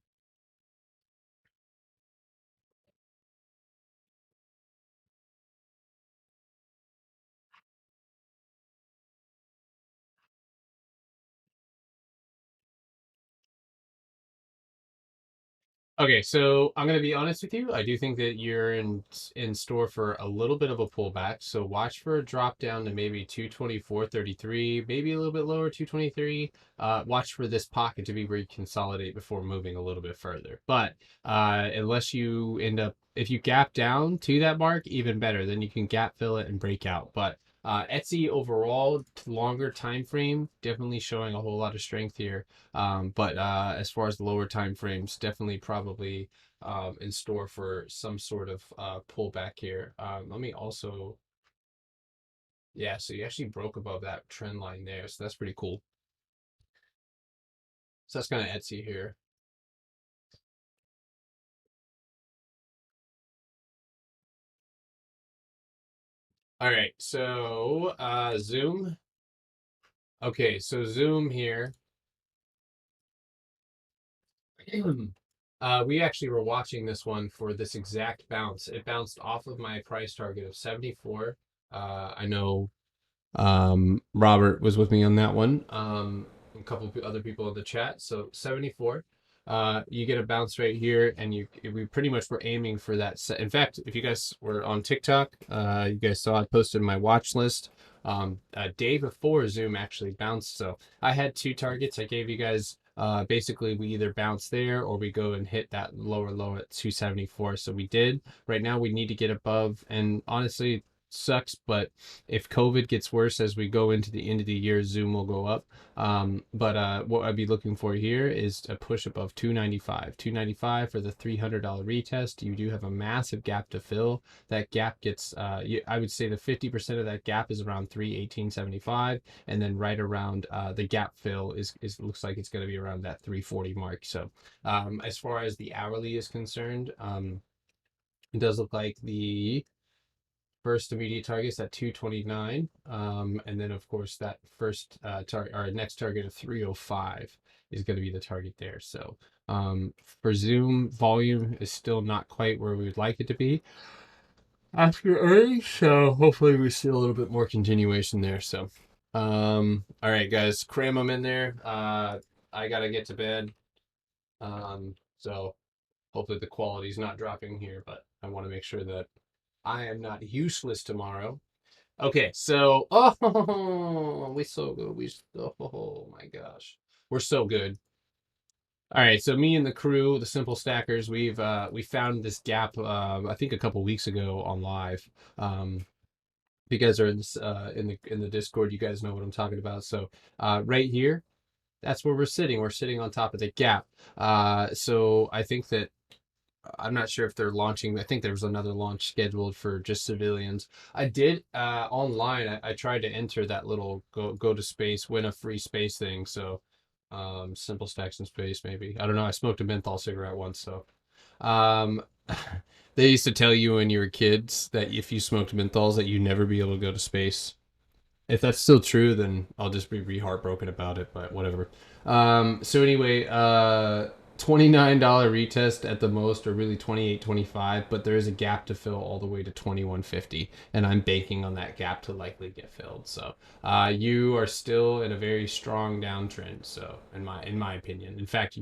A: okay, so I'm going to be honest with you. I do think that you're in store for a little bit of a pullback. So watch for a drop down to maybe 224.33, maybe a little bit lower, 223. Watch for this pocket to be reconsolidate before moving a little bit further. But unless you end up, if you gap down to that mark, even better. Then you can gap fill it and break out. But Etsy overall, longer time frame, definitely showing a whole lot of strength here. But as far as the lower time frames, definitely probably in store for some sort of pullback here. Let me also, yeah, so you actually broke above that trend line there, so that's pretty cool. So that's kind of Etsy here. All right, so Zoom. Okay, so Zoom here. We actually were watching this one for this exact bounce. It bounced off of my price target of 74. I know Robert was with me on that one. A couple of other people in the chat. So 74. You get a bounce right here, and we pretty much were aiming for that set. In fact, if you guys were on TikTok, you guys saw I posted my watch list. A day before Zoom actually bounced. So I had two targets. I gave you guys basically we either bounce there or we go and hit that lower low at 274. So we did. Right now we need to get above, and honestly, sucks, but if COVID gets worse as we go into the end of the year, Zoom will go up. But what I'd be looking for here is a push above 295. 295 for the $300 retest. You do have a massive gap to fill. That gap gets, I would say the 50% of that gap is around 318.75, and then right around the gap fill is looks like it's going to be around that 340 mark. So as far as the hourly is concerned, it does look like the first immediate target is at 229. And then of course that first target, our next target of 305 is going to be the target there. So for Zoom, volume is still not quite where we would like it to be after earnings. So hopefully we see a little bit more continuation there. So all right, guys, cram them in there. I gotta get to bed. So hopefully the quality is not dropping here, but I want to make sure that I am not useless tomorrow. Okay, so we so good. Oh my gosh, we're so good. All right, so me and the crew, the Simple Stackers, we found this gap. I think a couple weeks ago on live. If you guys are in this in the Discord, you guys know what I'm talking about. So right here, that's where we're sitting. We're sitting on top of the gap. So I think that I'm not sure if they're launching. I think there was another launch scheduled for just civilians. I did online. I tried to enter that little go to space, win a free space thing. So simple stacks in space, maybe. I don't know. I smoked a menthol cigarette once, so um, they used to tell you when you were kids that if you smoked menthols that you'd never be able to go to space. If that's still true, then I'll just be heartbroken about it, but whatever. So anyway, $29 retest at the most, or really 28.25, but there is a gap to fill all the way to 21.50, and I'm banking on that gap to likely get filled. So you are still in a very strong downtrend. So in my opinion, in fact,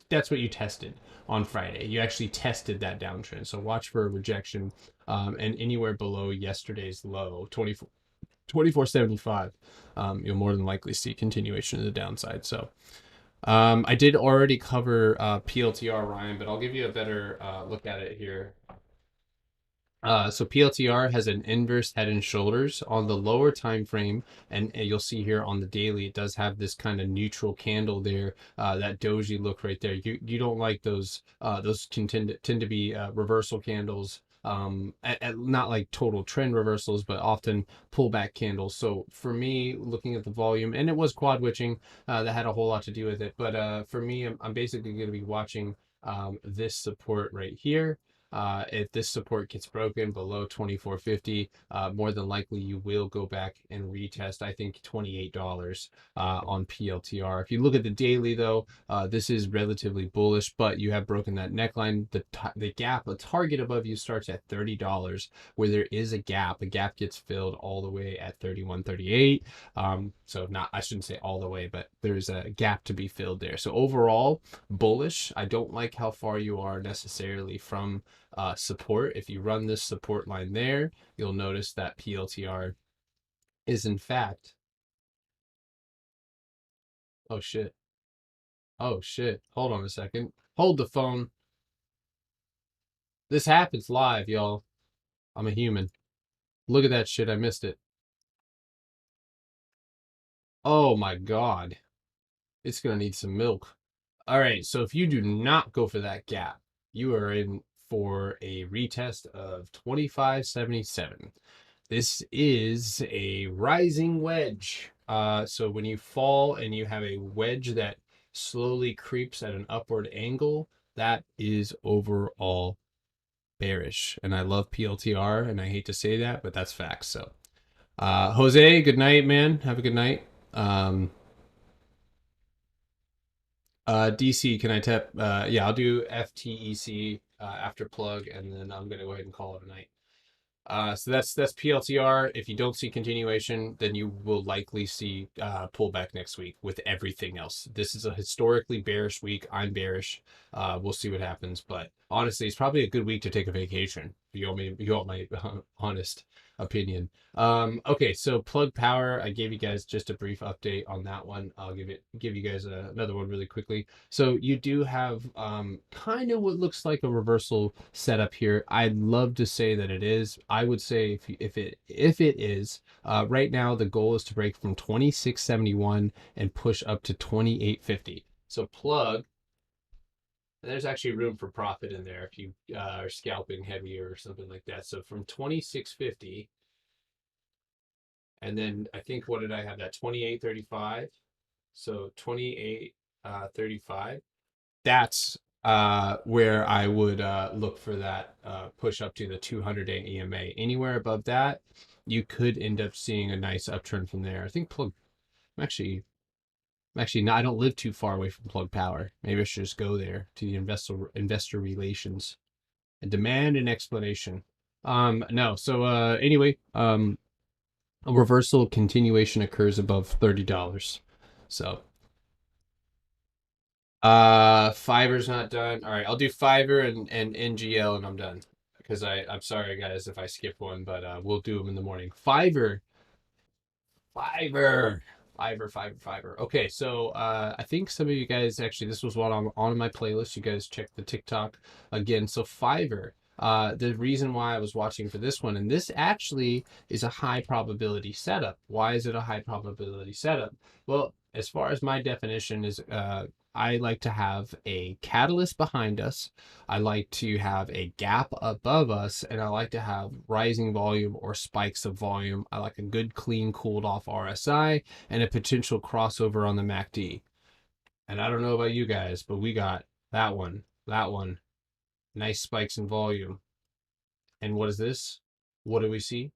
A: that's what you tested on Friday. You actually tested that downtrend. So watch for a rejection, and anywhere below yesterday's low, 24.75, you'll more than likely see continuation of the downside. So I did already cover PLTR, Ryan, but I'll give you a better look at it here. So PLTR has an inverse head and shoulders on the lower time frame, and you'll see here on the daily, it does have this kind of neutral candle there, that doji look right there. You don't like those. Those can tend to be reversal candles. Not like total trend reversals, but often pullback candles. So for me, looking at the volume, and it was quad witching, that had a whole lot to do with it. But for me, I'm basically going to be watching this support right here. If this support gets broken below 24.50, more than likely you will go back and retest, I think, $28 on PLTR. If you look at the daily, though, this is relatively bullish, but you have broken that neckline. The gap, a target above you starts at $30, where there is a gap. A gap gets filled all the way at 31.38. So not, I shouldn't say all the way, but there's a gap to be filled there. So overall, bullish. I don't like how far you are necessarily from support. If you run this support line there, you'll notice that PLTR is in fact, oh shit, oh shit, hold on a second, hold the phone. This happens live, y'all. I'm a human. Look at that shit, I missed it. Oh my God. It's gonna need some milk. All right, so if you do not go for that gap, you are in for a retest of 25.77. This is a rising wedge. So when you fall and you have a wedge that slowly creeps at an upward angle, that is overall bearish. And I love PLTR, and I hate to say that, but that's facts. So, Jose, good night, man. Have a good night. DC, can I tap? Yeah, I'll do FTEC after plug, and then I'm gonna go ahead and call it a night. So that's PLTR. If you don't see continuation, then you will likely see pullback next week with everything else. This is a historically bearish week. I'm bearish. We'll see what happens, but honestly, it's probably a good week to take a vacation. If you want my honest opinion. Okay, so plug power. I gave you guys just a brief update on that one. I'll give you guys another one really quickly. So you do have kind of what looks like a reversal setup here. I'd love to say that it is. I would say if it is, right now the goal is to break from 2671 and push up to 2850. So plug. There's actually room for profit in there if you are scalping heavier or something like that. So from 2650, and then I think what did I have that 2835? So 2835. That's where I would look for that push up to the 200-day EMA. Anywhere above that, you could end up seeing a nice uptrend from there. I think plug. I'm actually not. I don't live too far away from plug power. Maybe I should just go there to the investor relations and demand an explanation. No. So anyway, a reversal continuation occurs above $30. So Fiverr's not done. All right, I'll do Fiverr and NGL and I'm done. Because I'm sorry guys if I skip one, but we'll do them in the morning. Fiverr. Fiverr. Okay, so I think some of you guys actually this was what on my playlist. You guys check the TikTok again. So Fiverr. The reason why I was watching for this one, and this actually is a high probability setup. Why is it a high probability setup? Well, as far as my definition is, I like to have a catalyst behind us. I like to have a gap above us, and I like to have rising volume or spikes of volume. I like a good, clean, cooled off RSI and a potential crossover on the MACD. And I don't know about you guys, but we got that one, nice spikes in volume. And what is this? What do we see?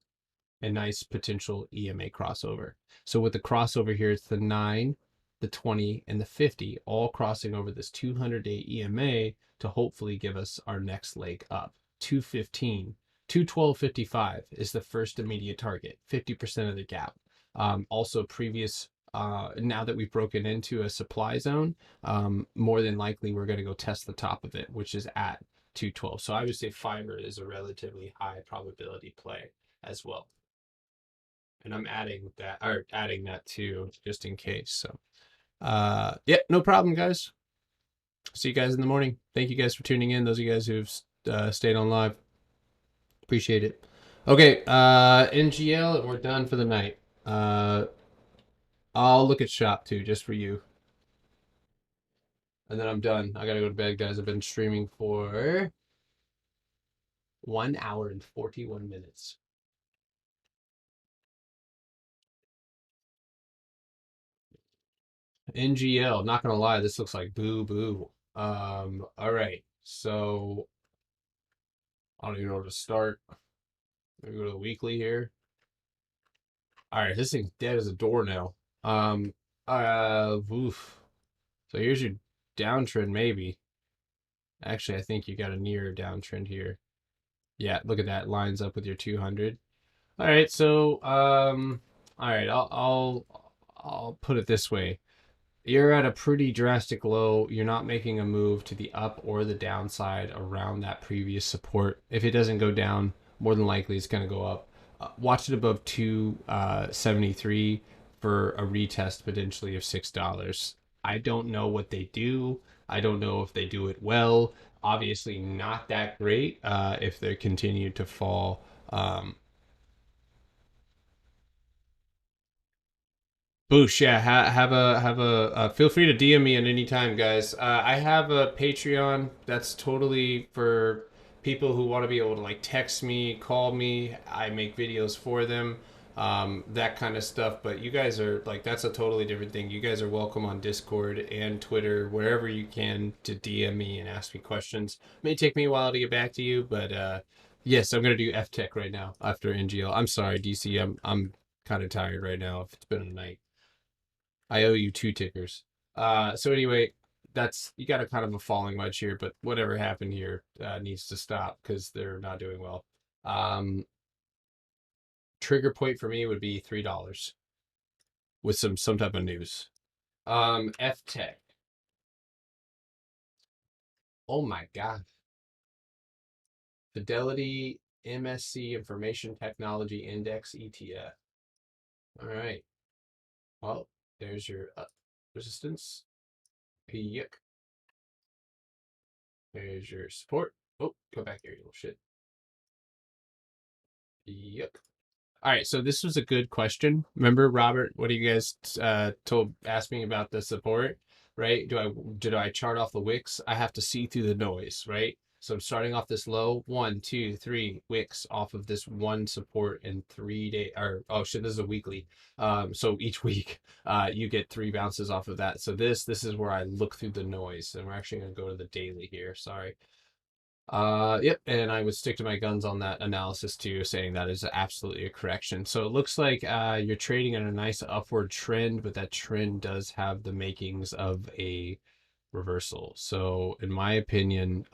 A: A nice potential EMA crossover. So with the crossover here, it's the 9, the 20, and the 50 all crossing over this 200-day EMA to hopefully give us our next leg up. 215, 212.55 is the first immediate target, 50% of the gap. Also previous, now that we've broken into a supply zone, more than likely we're going to go test the top of it, which is at 212. So I would say Fiverr is a relatively high probability play as well. And I'm adding that too, just in case. So, yeah, no problem, guys. See you guys in the morning. Thank you guys for tuning in. Those of you guys who've stayed on live, appreciate it. Okay, NGL, and we're done for the night. I'll look at shop too, just for you. And then I'm done. I gotta go to bed, guys. I've been streaming for 1 hour and 41 minutes. NGL, not gonna lie, this looks like boo boo. All right, so I don't even know where to start. Maybe go to the weekly here. All right, this thing's dead as a door now. Oof. So here's your downtrend, maybe. Actually, I think you got a near downtrend here. Yeah, look at that. Lines up with your 200. All right, so all right, I'll put it this way. You're at a pretty drastic low. You're not making a move to the up or the downside around that previous support. If it doesn't go down, more than likely it's going to go up. Watch it above 273 for a retest potentially of $6. I don't know what they do. I don't know if they do it well. Obviously, not that great if they continue to fall. Boosh, yeah, feel free to DM me at any time, guys. I have a Patreon that's totally for people who want to be able to like text me, call me. I make videos for them, that kind of stuff. But you guys are like, that's a totally different thing. You guys are welcome on Discord and Twitter, wherever you can, to DM me and ask me questions. May take me a while to get back to you, but yes, I'm gonna do F Tech right now after NGL. I'm sorry, DC. I'm kind of tired right now. If it's been a night. I owe you two tickers. So anyway, that's you got a kind of a falling wedge here, but whatever happened here needs to stop because they're not doing well. Um, Trigger point for me would be $3 with some type of news. F Tech. Oh my God. Fidelity MSC Information Technology Index ETF. All right. Well, there's your resistance. Yuck. There's your support. Oh, go back here, you little shit. Yuck. All right, so this was a good question. Remember, Robert, what do you guys asked me about the support, right? Do I chart off the wicks? I have to see through the noise, right? So I'm starting off this low, 1, 2, 3 wicks off of this one support in 3 days, or oh shit, this is a weekly. So each week, you get three bounces off of that. So this is where I look through the noise, and we're actually gonna go to the daily here. Sorry. Yep, and I would stick to my guns on that analysis too, saying that is absolutely a correction. So it looks like you're trading in a nice upward trend, but that trend does have the makings of a reversal. So in my opinion,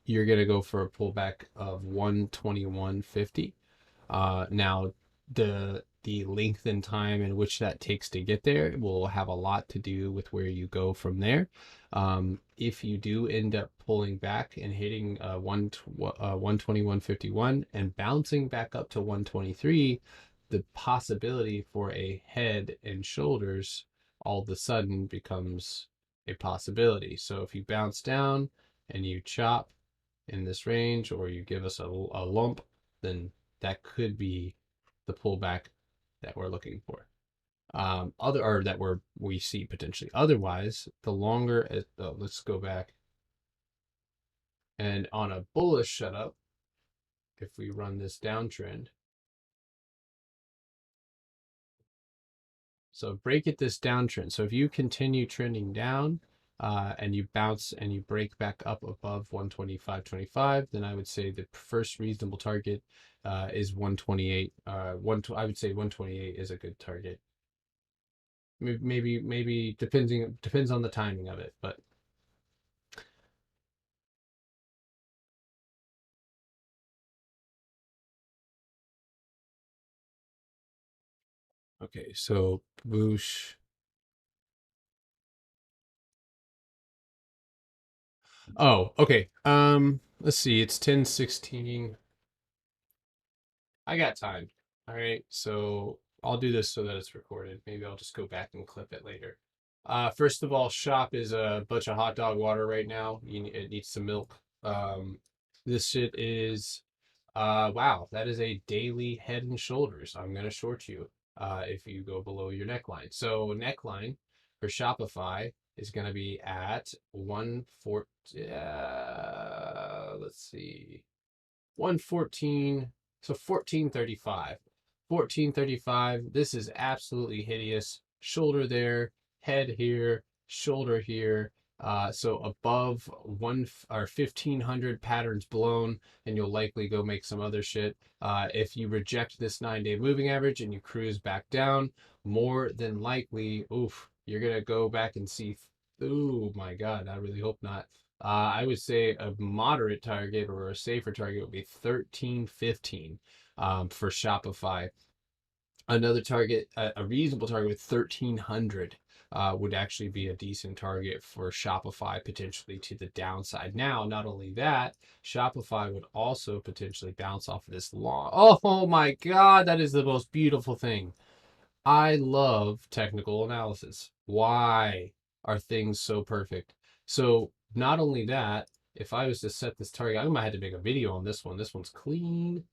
A: you're gonna go for a pullback of 121.50. Now, the length and time in which that takes to get there will have a lot to do with where you go from there. If you do end up pulling back and hitting 121.51 and bouncing back up to 123, the possibility for a head and shoulders all of a sudden becomes a possibility. So if you bounce down and you chop in this range, or you give us a lump, then that could be the pullback that we're looking for. Other or that we see potentially. Otherwise, the longer it, let's go back and on a bullish setup, if we run this downtrend, so break it this downtrend. So if you continue trending down, and you bounce and you break back up above 125.25, then I would say the first reasonable target is 128. I would say 128 is a good target. Maybe depends on the timing of it, but okay. So boosh. Oh, okay. Let's see. It's 10:16. I got time. All right. So I'll do this so that it's recorded. Maybe I'll just go back and clip it later. First of all, shop is a bunch of hot dog water right now. It needs some milk. This shit is, wow, that is a daily Head and Shoulders. I'm gonna short you, if you go below your neckline. So neckline for Shopify is gonna be at 114. Let's see. 114, so 1435. 1435. This is absolutely hideous. Shoulder there, head here, shoulder here. So above one or 1500 patterns blown, and you'll likely go make some other shit. If you reject this 9-day moving average and you cruise back down, more than likely, oof, you're gonna go back and see. Oh my God, I really hope not. I would say a moderate target or a safer target would be 1315, for Shopify. Another target, a reasonable target with 1300, would actually be a decent target for Shopify, potentially to the downside. Now, not only that, Shopify would also potentially bounce off of this long. Oh my God, that is the most beautiful thing. I love technical analysis. Why are things so perfect? So not only that, if I was to set this target, I might have to make a video on this one. This one's clean.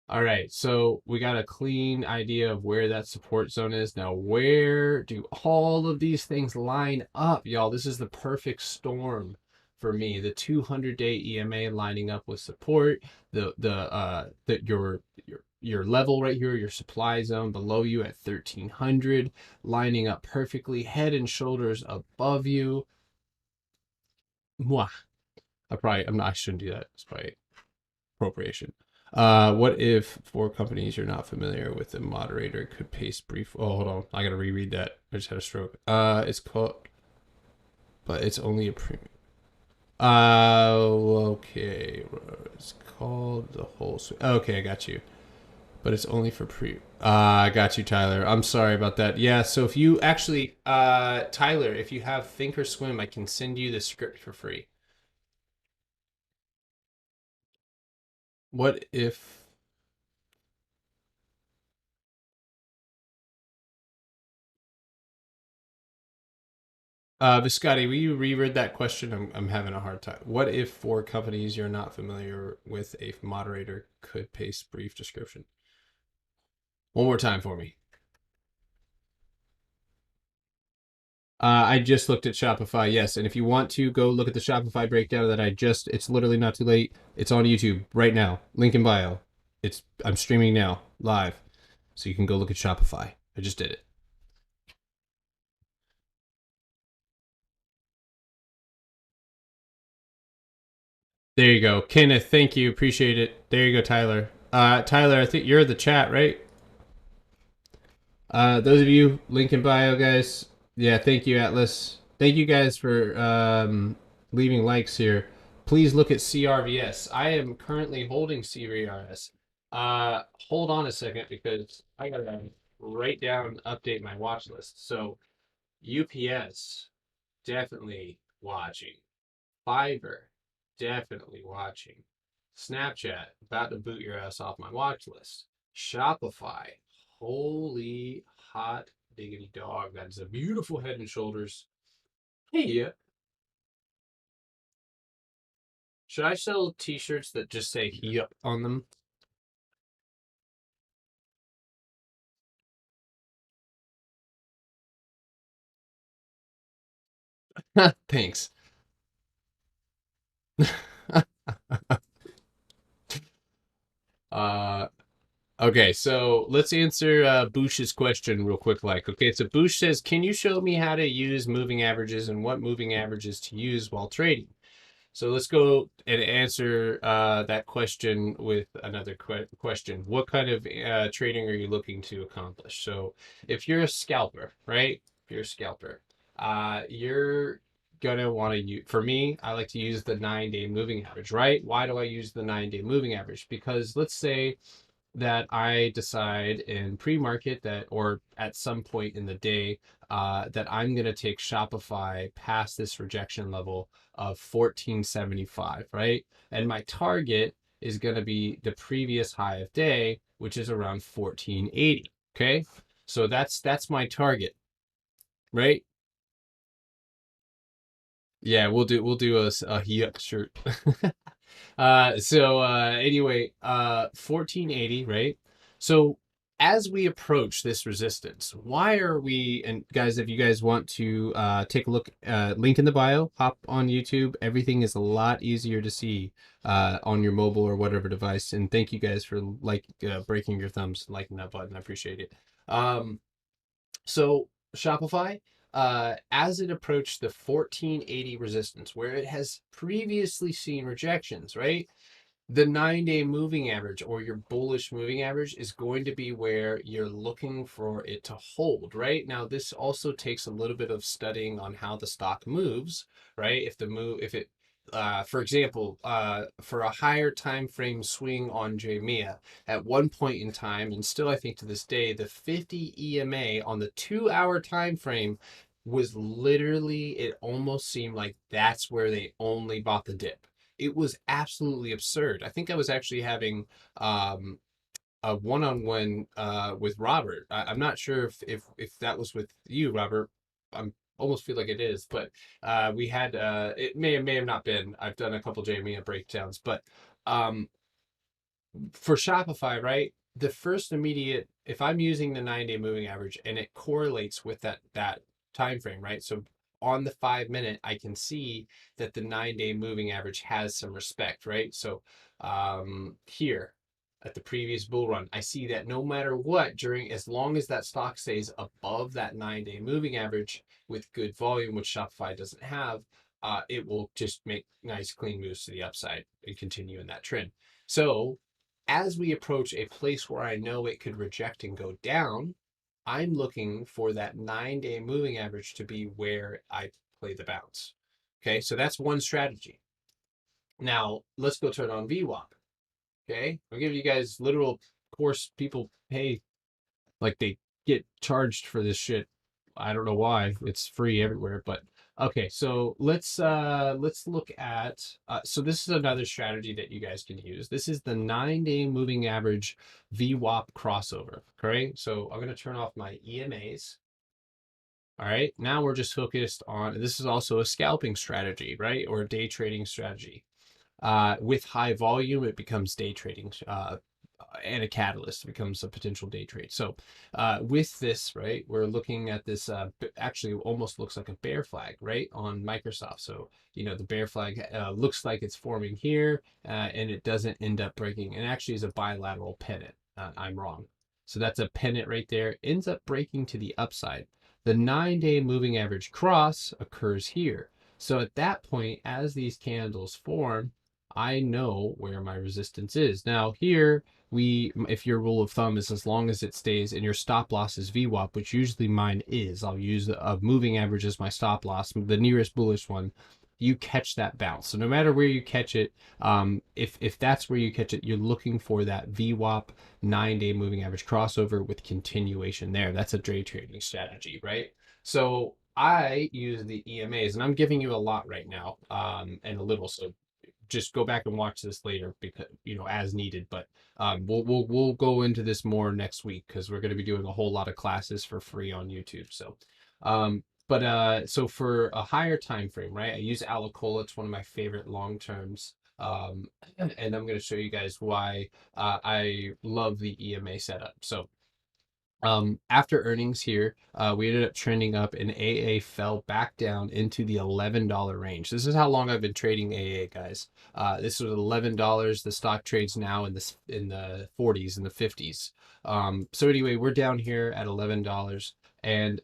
A: All right, so we got a clean idea of where that support zone is. Now, where do all of these things line up, y'all? This is the perfect storm for me. The 200-day EMA lining up with support, your level right here, your supply zone below you at 1300, lining up perfectly, head and shoulders above you. Mwah. I shouldn't do that. It's probably appropriation. What if for companies you're not familiar with, the moderator could paste brief? Oh, hold on. I gotta reread that. I just had a stroke. It's called, but it's only a premium. Okay. It's called the whole suite. Okay, I got you. But it's only for pre. I got you, Tyler. I'm sorry about that. Yeah. So if you actually, Tyler, if you have Thinkorswim, I can send you the script for free. What if Viscotti, will you reread that question? I'm having a hard time. What if for companies you're not familiar with, a moderator could paste brief description? One more time for me. I just looked at Shopify, yes. And if you want to go look at the Shopify breakdown that it's literally not too late. It's on YouTube right now. Link in bio. I'm streaming now, live. So you can go look at Shopify. I just did it. There you go. Kenneth, thank you. Appreciate it. There you go, Tyler. Tyler, I think you're the chat, right? Those of you, link in bio, guys. Yeah, thank you, Atlas. Thank you guys for leaving likes here. Please look at CRVS. I am currently holding CRVS. Hold on a second because I gotta write down, update my watch list. So UPS, definitely watching. Fiverr, definitely watching. Snapchat, about to boot your ass off my watch list. Shopify, holy hot diggity dog. That is a beautiful Head and Shoulders. Hey, should I sell t-shirts that just say "Yup" on them? Thanks. uh Okay, so let's answer Bush's question real quick. Okay, so Bush says, can you show me how to use moving averages and what moving averages to use while trading? So let's go and answer that question with another question. What kind of trading are you looking to accomplish? So if you're a scalper, right? If you're a scalper, you're gonna want to use, for me, I like to use the 9-day moving average, right? Why do I use the 9-day moving average? Because let's say that I decide in pre-market that, or at some point in the day, that I'm going to take Shopify past this rejection level of 1475, right? And my target is going to be the previous high of day, which is around 1480. Okay, so that's my target, right? Yeah, we'll do a yuck shirt. Anyway, 1480, right? So as we approach this resistance, why are we, and guys, if you guys want to take a look, link in the bio, hop on YouTube. Everything is a lot easier to see on your mobile or whatever device. And thank you guys for breaking your thumbs, liking that button. I appreciate it. So Shopify, as it approached the 1480 resistance, where it has previously seen rejections, right? The 9-day moving average or your bullish moving average is going to be where you're looking for it to hold, right? Now, this also takes a little bit of studying on how the stock moves, right? If it, for example, for a higher time frame swing on JMIA, at one point in time, and still I think to this day, the 50 EMA on the 2-hour time frame was literally, it almost seemed like that's where they only bought the dip. It was absolutely absurd. I think I was actually having a one-on-one with Robert. I'm not sure if that was with you, Robert. I'm almost feel like it is, but we had it may have not been. I've done a couple Jamia breakdowns, but um for Shopify, right? The first immediate, if I'm using the 9-day moving average and it correlates with that time frame, right? So on the 5 minute, I can see that the 9-day moving average has some respect, right? So here at the previous bull run, I see that no matter what, during as long as that stock stays above that 9-day moving average with good volume, which Shopify doesn't have, it will just make nice clean moves to the upside and continue in that trend. So as we approach a place where I know it could reject and go down, I'm looking for that 9-day moving average to be where I play the bounce. Okay, so that's one strategy. Now let's go turn on VWAP. Okay, I'll give you guys literal course people pay like they get charged for this shit. I don't know why. It's free everywhere, but okay, so let's look at so this is another strategy that you guys can use. This is the 9-day moving average VWAP crossover. Okay, so I'm gonna turn off my EMAs. All right, now we're just focused on this is also a scalping strategy, right? Or a day trading strategy. With high volume, it becomes day trading, and a catalyst becomes a potential day trade. So with this, right, we're looking at this actually almost looks like a bear flag, right, on Microsoft. So, the bear flag looks like it's forming here and it doesn't end up breaking, and actually is a bilateral pennant. I'm wrong. So that's a pennant right there, ends up breaking to the upside. The 9-day moving average cross occurs here. So at that point, as these candles form, I know where my resistance is. Now here, if your rule of thumb is as long as it stays and your stop loss is VWAP, which usually mine is, I'll use a moving average as my stop loss, the nearest bullish one, you catch that bounce. So no matter where you catch it, if that's where you catch it, you're looking for that VWAP 9-day moving average crossover with continuation there. That's a day trading strategy, right? So I use the EMAs, and I'm giving you a lot right now, and a little. So just go back and watch this later because as needed. But we'll go into this more next week because we're going to be doing a whole lot of classes for free on YouTube. So so for a higher time frame, right, I use Alacola. It's one of my favorite long terms, and I'm going to show you guys why I love the EMA setup. So after earnings here, we ended up trending up, and AA fell back down into the $11 range. This is how long I've been trading AA, guys. This was $11. The stock trades now in the 40s and the 50s. So anyway, we're down here at $11 and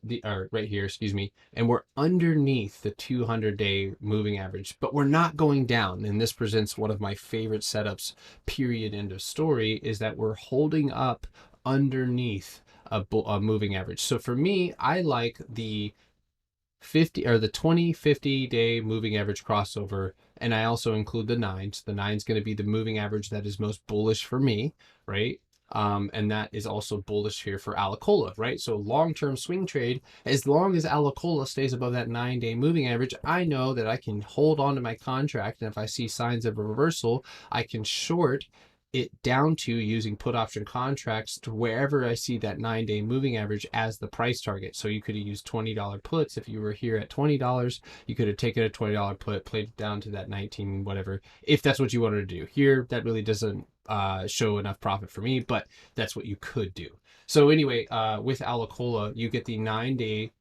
A: right here, excuse me, and we're underneath the 200-day moving average, but we're not going down. And this presents one of my favorite setups, period, end of story, is that we're holding up underneath a moving average. So for me, I like the 50 or the 20-50 day moving average crossover, and I also include the 9. So the 9 is going to be the moving average that is most bullish for me, right? And that is also bullish here for Alacola, right? So long-term swing trade, as long as Alacola stays above that 9-day moving average, I know that I can hold on to my contract, and if I see signs of a reversal, I can short it down to using put option contracts to wherever I see that 9-day moving average as the price target. So you could have used $20 puts. If you were here at $20, you could have taken a $20 put, played it down to that 19, whatever, if that's what you wanted to do. Here, that really doesn't show enough profit for me, but that's what you could do. So anyway, with Alacola, you get the 9-day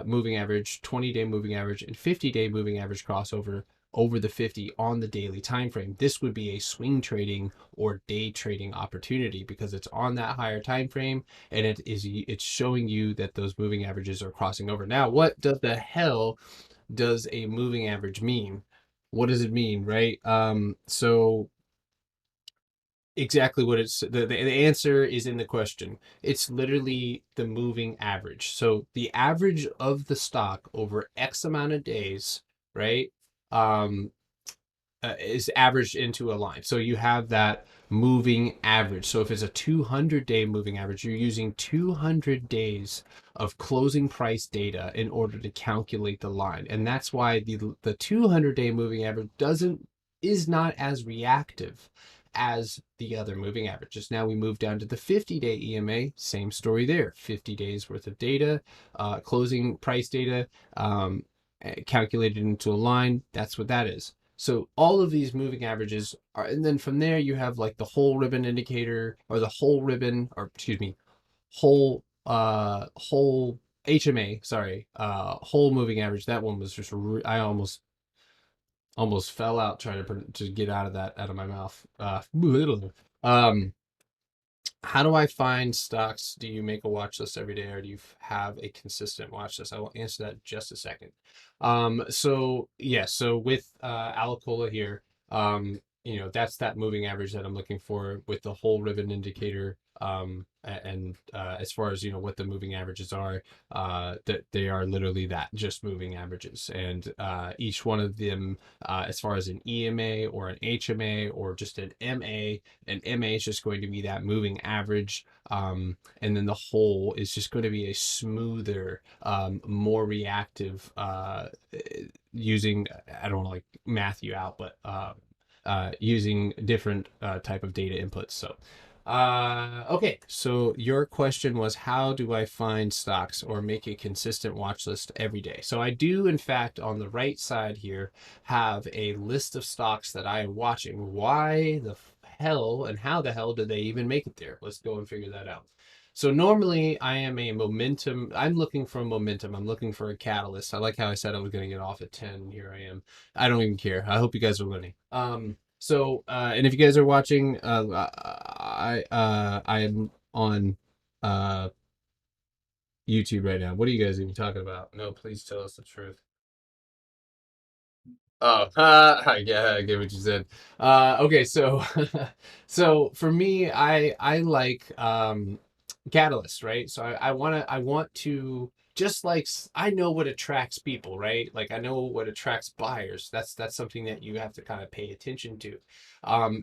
A: moving average, 20-day moving average, and 50-day moving average crossover over the 50 on the daily time frame. This would be a swing trading or day trading opportunity because it's on that higher time frame, and it's showing you that those moving averages are crossing over. Now, what the hell does a moving average mean? What does it mean, right? So exactly what the answer is in the question. It's literally the moving average. So the average of the stock over X amount of days, right? Is averaged into a line. So you have that moving average. So if it's a 200-day moving average, you're using 200 days of closing price data in order to calculate the line. And that's why the 200-day moving average is not as reactive as the other moving averages. Now we move down to the 50-day EMA, same story there. 50 days worth of data, closing price data, calculated into a line. That's what that is. So all of these moving averages are, and then from there you have like the whole ribbon indicator, or the whole ribbon, or excuse me, whole HMA, sorry, whole moving average. That one was just I almost fell out trying to get out of that out of my mouth. Um, how do I find stocks? Do you make a watch list every day, or do you have a consistent watch list? I will answer that in just a second. So yeah, so with Alacola here, that's that moving average that I'm looking for with the whole ribbon indicator. And as far as what the moving averages are, that they are literally that, just moving averages, and each one of them, as far as an EMA or an HMA or just an MA. And MA is just going to be that moving average. And then the whole is just going to be a smoother, more reactive, using, I don't want to like math you out, but using different type of data inputs. So okay, so your question was, how do I find stocks or make a consistent watch list every day? So I do, in fact, on the right side here, have a list of stocks that I am watching. Why the hell and how the hell did they even make it there? Let's go and figure that out. So normally I am a momentum. I'm looking for momentum. I'm looking for a catalyst. I like how I said I was going to get off at 10. Here I am. I don't even care. I hope you guys are winning. And if you guys are watching, I am on uh YouTube right now. What are you guys even talking about? No, please tell us the truth. Oh, yeah, I get what you said. Okay, so so for me, I like catalyst, right? So I want to, just like I know what attracts people, right? Like I know what attracts buyers. That's something that you have to kind of pay attention to.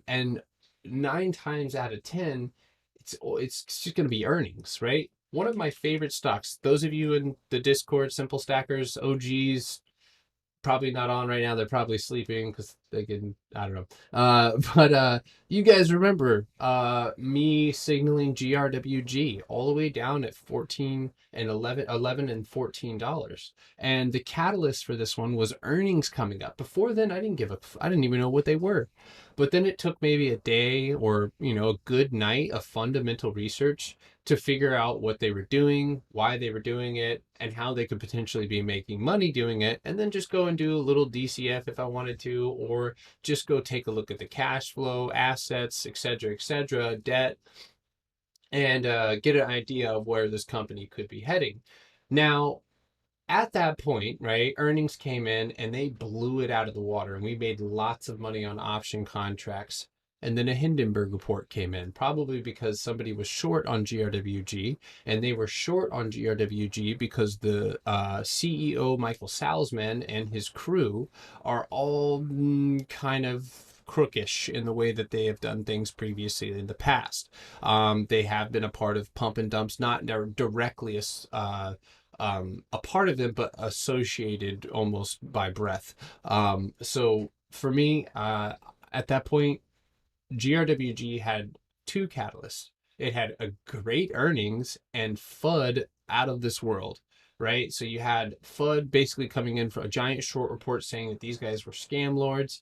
A: And 9 times out of 10, it's just going to be earnings, right? One of my favorite stocks. Those of you in the Discord, Simple Stackers, OGs, probably not on right now. They're probably sleeping because they can, I don't know. But you guys remember me signaling GRWG all the way down at 14 and 11 and $14. And the catalyst for this one was earnings coming up. Before then, I didn't even know what they were. But then it took maybe a day, or a good night of fundamental research to figure out what they were doing, why they were doing it, and how they could potentially be making money doing it, and then just go and do a little DCF if I wanted to, or just go take a look at the cash flow, assets, et cetera, debt, and get an idea of where this company could be heading. Now, at that point, right, earnings came in and they blew it out of the water, and we made lots of money on option contracts. And then a Hindenburg report came in, probably because somebody was short on GRWG, and they were short on GRWG because the CEO, Michael Salzman, and his crew are all kind of crookish in the way that they have done things previously in the past. They have been a part of pump and dumps, not directly a part of it, but associated almost by breath. So for me, at that point, GRWG had two catalysts. It had a great earnings and FUD out of this world, right? So you had FUD basically coming in for a giant short report saying that these guys were scam lords.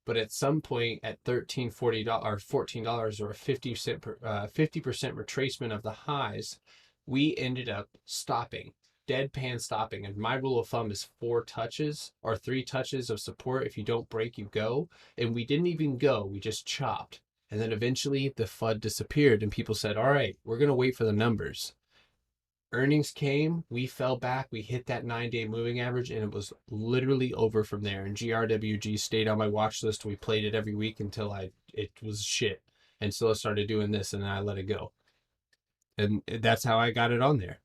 A: But at some point at $13, $40 or $14, or a 50% retracement of the highs, we ended up stopping, deadpan stopping. And my rule of thumb is 4 touches or 3 touches of support. If you don't break, you go. And we didn't even go, we just chopped. And then eventually the FUD disappeared, and people said, all right, we're going to wait for the numbers. Earnings came, we fell back, we hit that 9-day moving average, and it was literally over from there. And GRWG stayed on my watch list. We played it every week until it was shit. And so I started doing this, and then I let it go. And that's how I got it on there.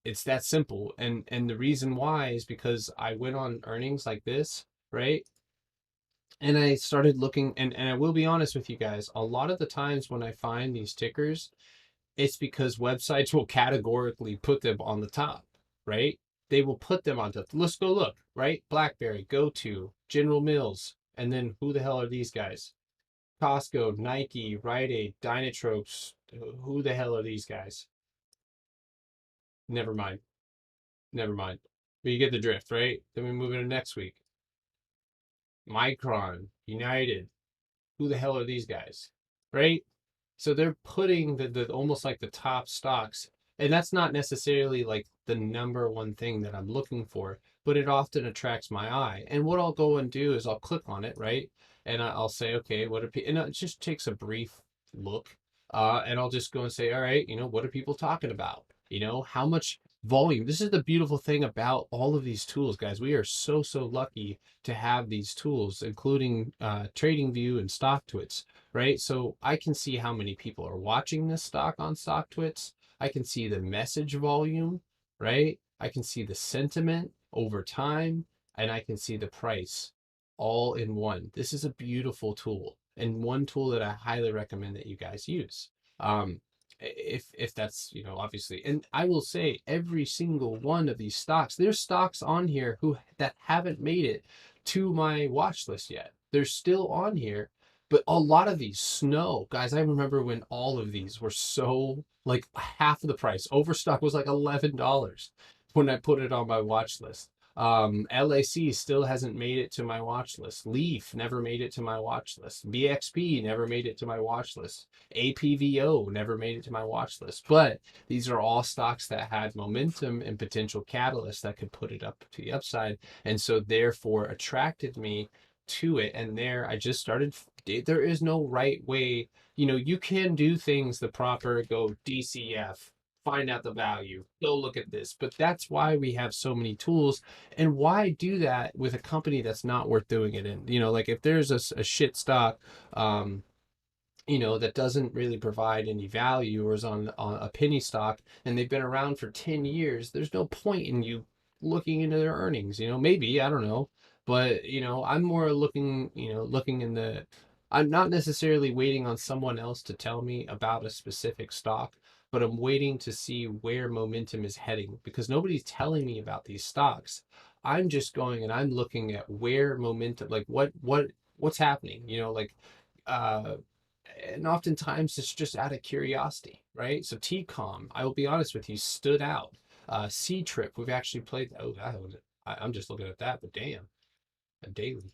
A: It's that simple. And the reason why is because I went on earnings like this, right? And I started looking, and I will be honest with you guys, a lot of the times when I find these tickers, it's because websites will categorically put them on the top, right? They will put them on top. Let's go look, right? BlackBerry, GoTo, General Mills, and then who the hell are these guys? Costco, Nike, Rite Aid, Dynatropes. Who the hell are these guys? Never mind. Never mind. But you get the drift, right? Then we move into next week. Micron, United. Who the hell are these guys? Right? So they're putting the almost like the top stocks, and that's not necessarily like the number one thing that I'm looking for, but it often attracts my eye. And what I'll go and do is I'll click on it, right? And I'll say, okay, what are people, and it just takes a brief look, and I'll just go and say, all right, what are people talking about? How much volume? This is the beautiful thing about all of these tools, guys. We are so lucky to have these tools, including TradingView and StockTwits, right? So I can see how many people are watching this stock on StockTwits. I can see the message volume, right? I can see the sentiment over time, and I can see the price all in one. This is a beautiful tool, and one tool that I highly recommend that you guys use. If that's, obviously, and I will say every single one of these stocks, there's stocks on here that haven't made it to my watch list yet. They're still on here, but a lot of these snow, guys. I remember when all of these were so like half of the price. Overstock was like $11 when I put it on my watch list. LAC still hasn't made it to my watch list. Leaf never made it to my watch list. BXP never made it to my watch list. APVO never made it to my watch list. But these are all stocks that had momentum and potential catalysts that could put it up to the upside, and so therefore attracted me to it. And there I just started. There is no right way. You can do things the proper, go DCF, find out the value, go look at this, but that's why we have so many tools. And why do that with a company that's not worth doing it in? Like if there's a shit stock, that doesn't really provide any value or is on a penny stock, and they've been around for 10 years, there's no point in you looking into their earnings. Maybe, I don't know. But, I'm more looking in I'm not necessarily waiting on someone else to tell me about a specific stock, but I'm waiting to see where momentum is heading, because nobody's telling me about these stocks. I'm just going and I'm looking at where momentum, like what's happening, like, uh, and oftentimes it's just out of curiosity, right? So TCOM, I will be honest with you, stood out. C Trip, we've actually played. Oh, I'm just looking at that, but damn, a daily.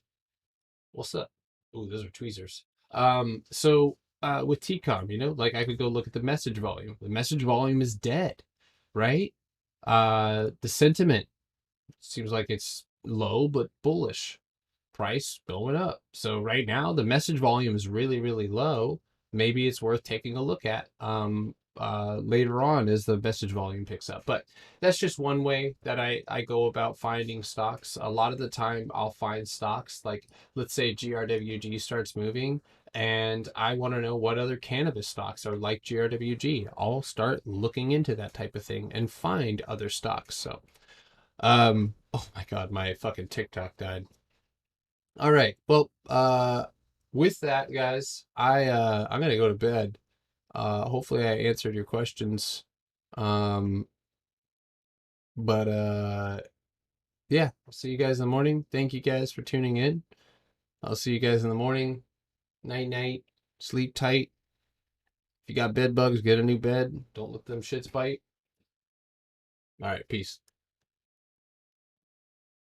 A: What's up? Oh, those are tweezers. With TCOM, like I could go look at the message volume. The message volume is dead, right? The sentiment seems like it's low but bullish, price going up. So right now the message volume is really low. Maybe it's worth taking a look at later on as the message volume picks up. But that's just one way that I go about finding stocks. A lot of the time I'll find stocks like, let's say GRWG starts moving and I want to know what other cannabis stocks are like GRWG. I'll start looking into that type of thing and find other stocks. So oh my god, my fucking TikTok died. All right. Well, with that, guys, I'm gonna go to bed. Hopefully I answered your questions. Um, but yeah, I'll see you guys in the morning. Thank you guys for tuning in. I'll see you guys in the morning. Night night. Sleep tight. If you got bed bugs, get a new bed. Don't let them shits bite. All right, peace.